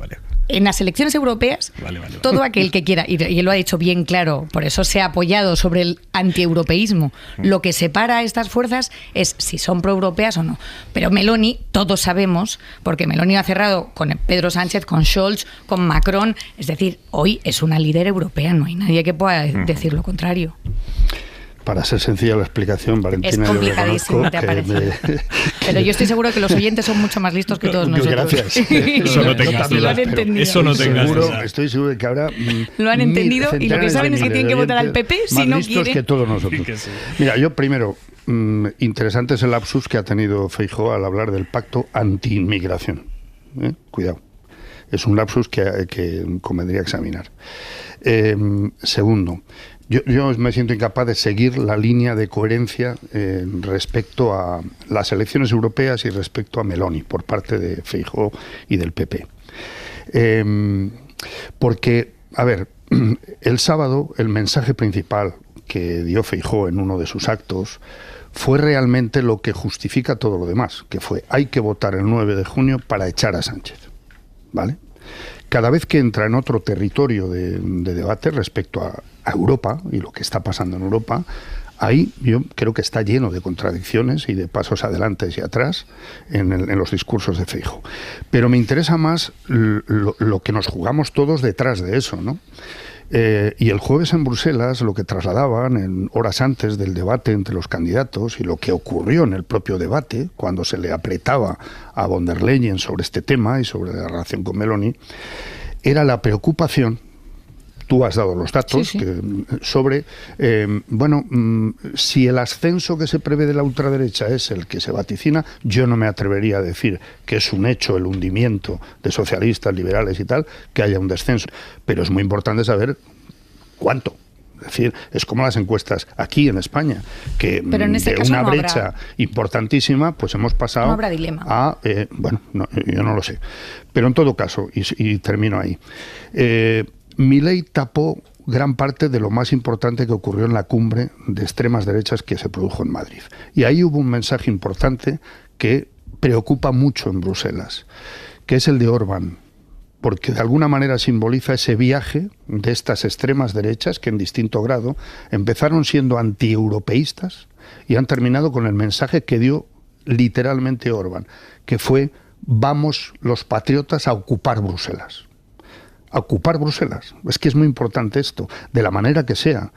K: En las elecciones europeas, todo aquel que quiera, y él lo ha dicho bien claro, por eso se ha apoyado sobre el antieuropeísmo. Lo que separa a estas fuerzas es si son proeuropeas o no. Pero Meloni, todos sabemos, porque Meloni ha cerrado con Pedro Sánchez, con Scholz, con Macron, es decir, hoy es una líder europea, no hay nadie que pueda decir lo contrario.
L: Para ser sencilla la explicación, Valentina,
K: es complicadísimo, te parece. Pero yo estoy seguro que los oyentes son mucho más listos que todos nosotros.
L: Gracias.
A: Eso no tengas dudas. Eso no tengas dudas.
L: Estoy seguro de que ahora
K: lo han entendido y lo que saben es que tienen que votar al PP si no quieren.
L: Que todos nosotros. Mira, yo primero, interesante es el lapsus que ha tenido Feijóo al hablar del pacto anti-inmigración. Cuidado. Es un lapsus que convendría examinar. Segundo, yo me siento incapaz de seguir la línea de coherencia respecto a las elecciones europeas y respecto a Meloni por parte de Feijóo y del PP. Porque, a ver, el sábado el mensaje principal que dio Feijóo en uno de sus actos fue realmente lo que justifica todo lo demás, que fue: hay que votar el 9 de junio para echar a Sánchez, ¿vale? Cada vez que entra en otro territorio de debate respecto a Europa y lo que está pasando en Europa, ahí yo creo que está lleno de contradicciones y de pasos adelante y atrás en los discursos de Feijóo. Pero me interesa más lo que nos jugamos todos detrás de eso, ¿no? Y el jueves en Bruselas lo que trasladaban en horas antes del debate entre los candidatos y lo que ocurrió en el propio debate cuando se le apretaba a von der Leyen sobre este tema y sobre la relación con Meloni, era la preocupación, tú has dado los datos, sí. Sobre, si el ascenso que se prevé de la ultraderecha es el que se vaticina, yo no me atrevería a decir que es un hecho el hundimiento de socialistas, liberales y tal, que haya un descenso. Pero es muy importante saber cuánto. Es decir, es como las encuestas aquí en España, que de una brecha importantísima, pues hemos pasado a... yo no lo sé. Pero en todo caso, y termino ahí, Milei tapó gran parte de lo más importante que ocurrió en la cumbre de extremas derechas que se produjo en Madrid. Y ahí hubo un mensaje importante que preocupa mucho en Bruselas, que es el de Orbán, porque de alguna manera simboliza ese viaje de estas extremas derechas que en distinto grado empezaron siendo antieuropeístas y han terminado con el mensaje que dio literalmente Orbán, que fue: vamos los patriotas a ocupar Bruselas. A ocupar Bruselas. Es que es muy importante esto, de la manera que sea,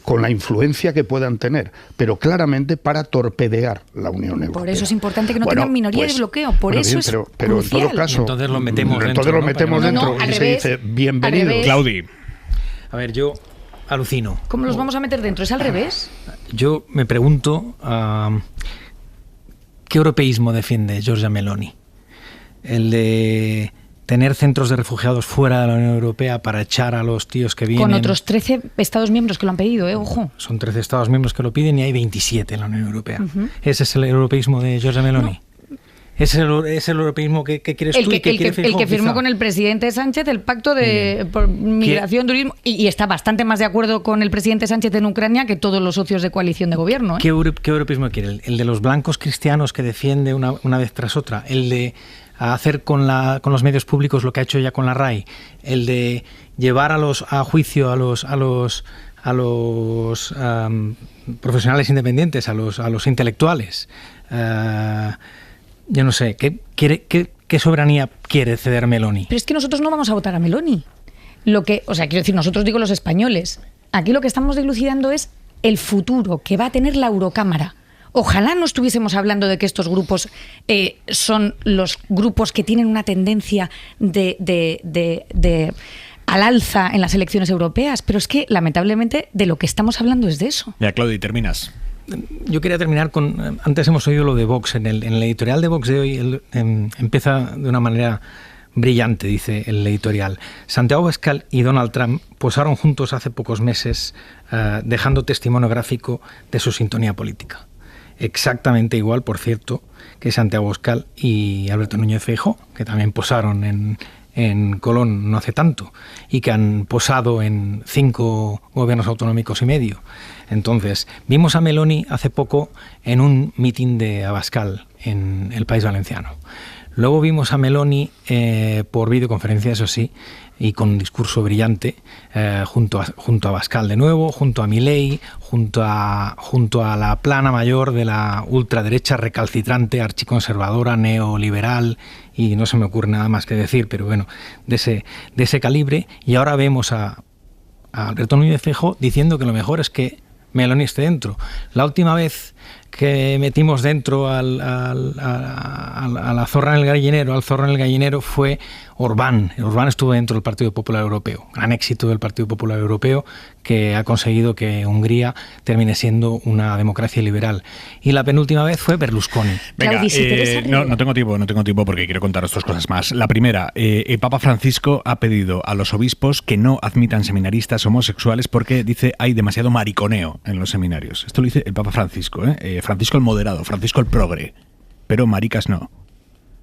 L: con la influencia que puedan tener, pero claramente para torpedear la Unión Europea.
K: Por eso es importante que no tengan minoría de bloqueo, eso es
L: pero en todo caso,
J: entonces lo metemos dentro,
L: y se dice bienvenido.
A: Claudi.
J: A ver, yo alucino.
K: ¿Cómo los vamos a meter dentro? ¿Es al revés?
J: Yo me pregunto ¿qué europeísmo defiende Giorgia Meloni? El de tener centros de refugiados fuera de la Unión Europea para echar a los tíos que vienen.
K: Con otros 13 Estados miembros que lo han pedido, ojo.
J: Son 13 Estados miembros que lo piden y hay 27 en la Unión Europea. ¿Ese es el europeísmo de Giorgia Meloni? Es el europeísmo que quieres tú y que quiere Feijóo.
K: El que firmó con el presidente Sánchez el pacto de migración, turismo, y está bastante más de acuerdo con el presidente Sánchez en Ucrania que todos los socios de coalición de gobierno.
J: ¿Qué europeísmo quiere? ¿El de los blancos cristianos que defiende una vez tras otra? ¿El de hacer con los medios públicos lo que ha hecho ya con la RAI? ¿El de llevar a juicio a los profesionales independientes, a los intelectuales? Yo no sé, ¿qué soberanía quiere ceder Meloni?
K: Pero es que nosotros no vamos a votar a Meloni. Quiero decir, nosotros digo los españoles. Aquí lo que estamos dilucidando es el futuro que va a tener la Eurocámara. Ojalá no estuviésemos hablando de que estos grupos son los grupos que tienen una tendencia al alza en las elecciones europeas, pero es que lamentablemente de lo que estamos hablando es de eso.
A: Ya, Claudio, y terminas.
J: Yo quería terminar con... Antes hemos oído lo de Vox. En el editorial de Vox de hoy empieza de una manera brillante, dice el editorial. Santiago Abascal y Donald Trump posaron juntos hace pocos meses, dejando testimonio gráfico de su sintonía política. Exactamente igual, por cierto, que Santiago Abascal y Alberto Núñez Feijóo, que también posaron en Colón no hace tanto y que han posado en 5 gobiernos autonómicos y medio. Entonces, vimos a Meloni hace poco en un mitin de Abascal en el País Valenciano. Luego vimos a Meloni por videoconferencia, eso sí, y con un discurso brillante, junto a Abascal de nuevo, junto a Milei, junto a la plana mayor de la ultraderecha recalcitrante, archiconservadora, neoliberal, y no se me ocurre nada más que decir, pero bueno, de ese calibre. Y ahora vemos a Alberto Núñez Feijóo diciendo que lo mejor es que Meloni esté dentro. La última vez que metimos dentro a la zorra en el gallinero, al zorro en el gallinero, fue Orbán. Orbán estuvo dentro del Partido Popular Europeo. Gran éxito del Partido Popular Europeo, que ha conseguido que Hungría termine siendo una democracia liberal. Y la penúltima vez fue Berlusconi.
A: Venga, no tengo tiempo porque quiero contaros 2 cosas más. La primera, el Papa Francisco ha pedido a los obispos que no admitan seminaristas homosexuales porque dice hay demasiado mariconeo en los seminarios. Esto lo dice el Papa Francisco, Francisco el moderado, Francisco el progre, pero maricas no.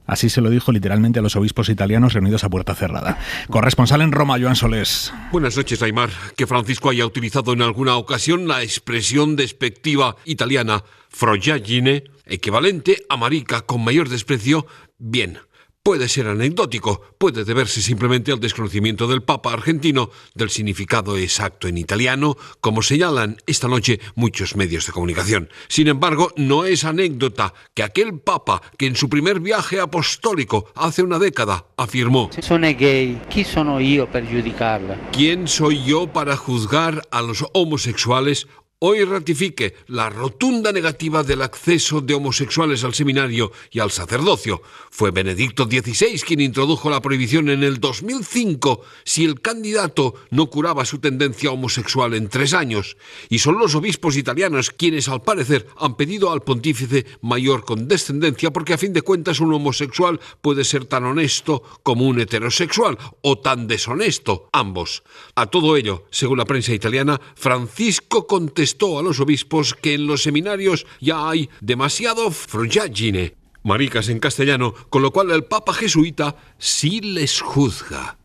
A: Así se lo dijo literalmente a los obispos italianos reunidos a puerta cerrada. Corresponsal en Roma, Joan Solés.
G: Buenas noches, Aimar. Que Francisco haya utilizado en alguna ocasión la expresión despectiva italiana frojaggine, equivalente a marica con mayor desprecio, bien. Puede ser anecdótico, puede deberse simplemente al desconocimiento del Papa argentino del significado exacto en italiano, como señalan esta noche muchos medios de comunicación. Sin embargo, no es anécdota que aquel Papa que en su primer viaje apostólico hace una década afirmó:
H: «Sono gay, ¿chi sono io per giudicarla?»
G: ¿Quién soy yo para juzgar a los homosexuales? Hoy ratifique la rotunda negativa del acceso de homosexuales al seminario y al sacerdocio. Fue Benedicto XVI quien introdujo la prohibición en el 2005 si el candidato no curaba su tendencia homosexual en 3 años. Y son los obispos italianos quienes, al parecer, han pedido al pontífice mayor condescendencia porque, a fin de cuentas, un homosexual puede ser tan honesto como un heterosexual o tan deshonesto, ambos. A todo ello, según la prensa italiana, Francisco contestó a los obispos que en los seminarios ya hay demasiado frojaggine, maricas en castellano, con lo cual el Papa jesuita sí les juzga.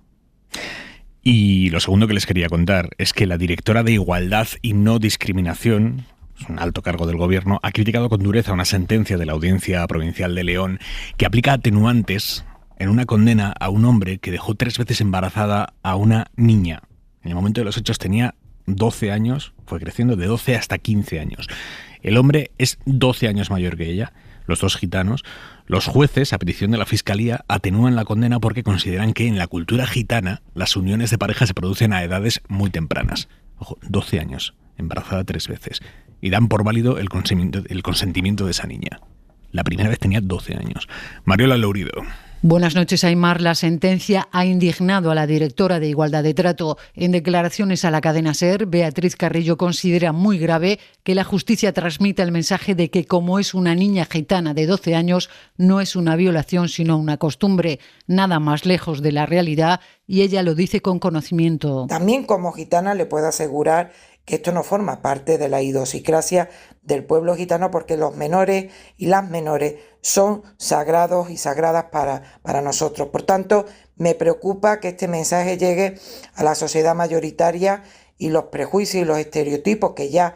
A: Y lo segundo que les quería contar es que la directora de Igualdad y No Discriminación, un alto cargo del gobierno, ha criticado con dureza una sentencia de la Audiencia Provincial de León que aplica atenuantes en una condena a un hombre que dejó 3 veces embarazada a una niña. En el momento de los hechos tenía 12 años, fue creciendo de 12 hasta 15 años. El hombre es 12 años mayor que ella, los 2 gitanos. Los jueces, a petición de la Fiscalía, atenúan la condena porque consideran que en la cultura gitana las uniones de pareja se producen a edades muy tempranas. Ojo, 12 años, embarazada 3 veces. Y dan por válido el consentimiento de esa niña. La primera vez tenía 12 años. Mariola Lourido.
I: Buenas noches, Aimar. La sentencia ha indignado a la directora de Igualdad de Trato. En declaraciones a la cadena SER, Beatriz Carrillo considera muy grave que la justicia transmita el mensaje de que, como es una niña gitana de 12 años, no es una violación sino una costumbre, nada más lejos de la realidad, y ella lo dice con conocimiento.
X: También como gitana le puedo asegurar
M: que esto no forma parte de la idiosincrasia del pueblo gitano, porque los menores y las menores son sagrados y sagradas para nosotros. Por tanto, me preocupa que este mensaje llegue a la sociedad mayoritaria y los prejuicios y los estereotipos que ya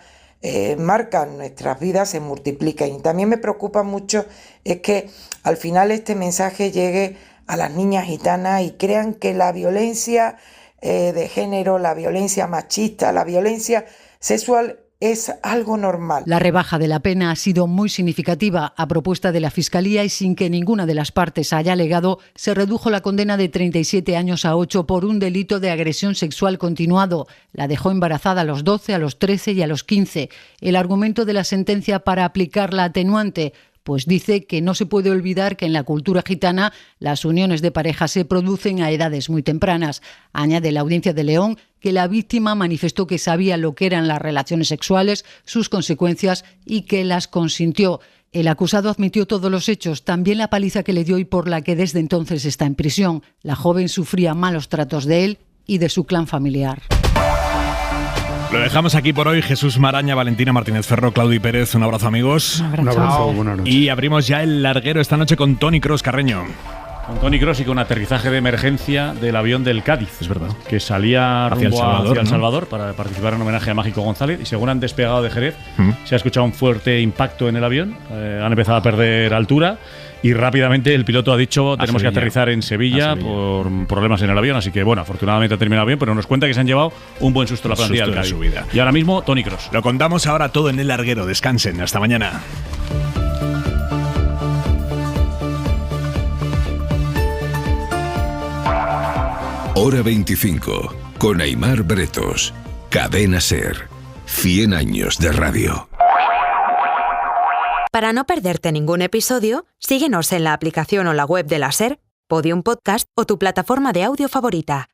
M: marcan nuestras vidas se multiplican. Y también me preocupa mucho es que al final este mensaje llegue a las niñas gitanas y crean que la violencia de género, la violencia machista, la violencia sexual es algo normal.
I: La rebaja de la pena ha sido muy significativa a propuesta de la Fiscalía y sin que ninguna de las partes haya alegado, se redujo la condena de 37 años a 8 por un delito de agresión sexual continuado. La dejó embarazada a los 12, a los 13 y a los 15. El argumento de la sentencia para aplicar la atenuante, pues dice que no se puede olvidar que en la cultura gitana las uniones de pareja se producen a edades muy tempranas. Añade la Audiencia de León que la víctima manifestó que sabía lo que eran las relaciones sexuales, sus consecuencias y que las consintió. El acusado admitió todos los hechos, también la paliza que le dio y por la que desde entonces está en prisión. La joven sufría malos tratos de él y de su clan familiar.
D: Lo dejamos aquí por hoy. Jesús Maraña, Valentina Martínez Ferro, Claudi Pérez. Un abrazo, amigos.
L: Un abrazo, buenas noches.
D: Y abrimos ya el larguero esta noche con Toni Kroos, Carreño.
A: Con Toni Kroos y con aterrizaje de emergencia del avión del Cádiz.
D: Es verdad.
A: Que salía
D: hacia
A: El Salvador para participar en homenaje a Mágico González. Y según han despegado de Jerez, se ha escuchado un fuerte impacto en el avión. Han empezado a perder altura. Y rápidamente el piloto ha dicho tenemos que aterrizar en Sevilla por problemas en el avión. Así que bueno, afortunadamente ha terminado bien, pero nos cuenta que se han llevado un buen susto la plantilla del Cádiz.
D: Su vida.
A: Y ahora mismo Toni Kroos.
D: Lo contamos ahora todo en el larguero. Descansen. Hasta mañana.
T: Hora 25, con Aimar Bretos. Cadena SER. 100 años de radio.
Q: Para no perderte ningún episodio, síguenos en la aplicación o la web de la SER, Podium Podcast o tu plataforma de audio favorita.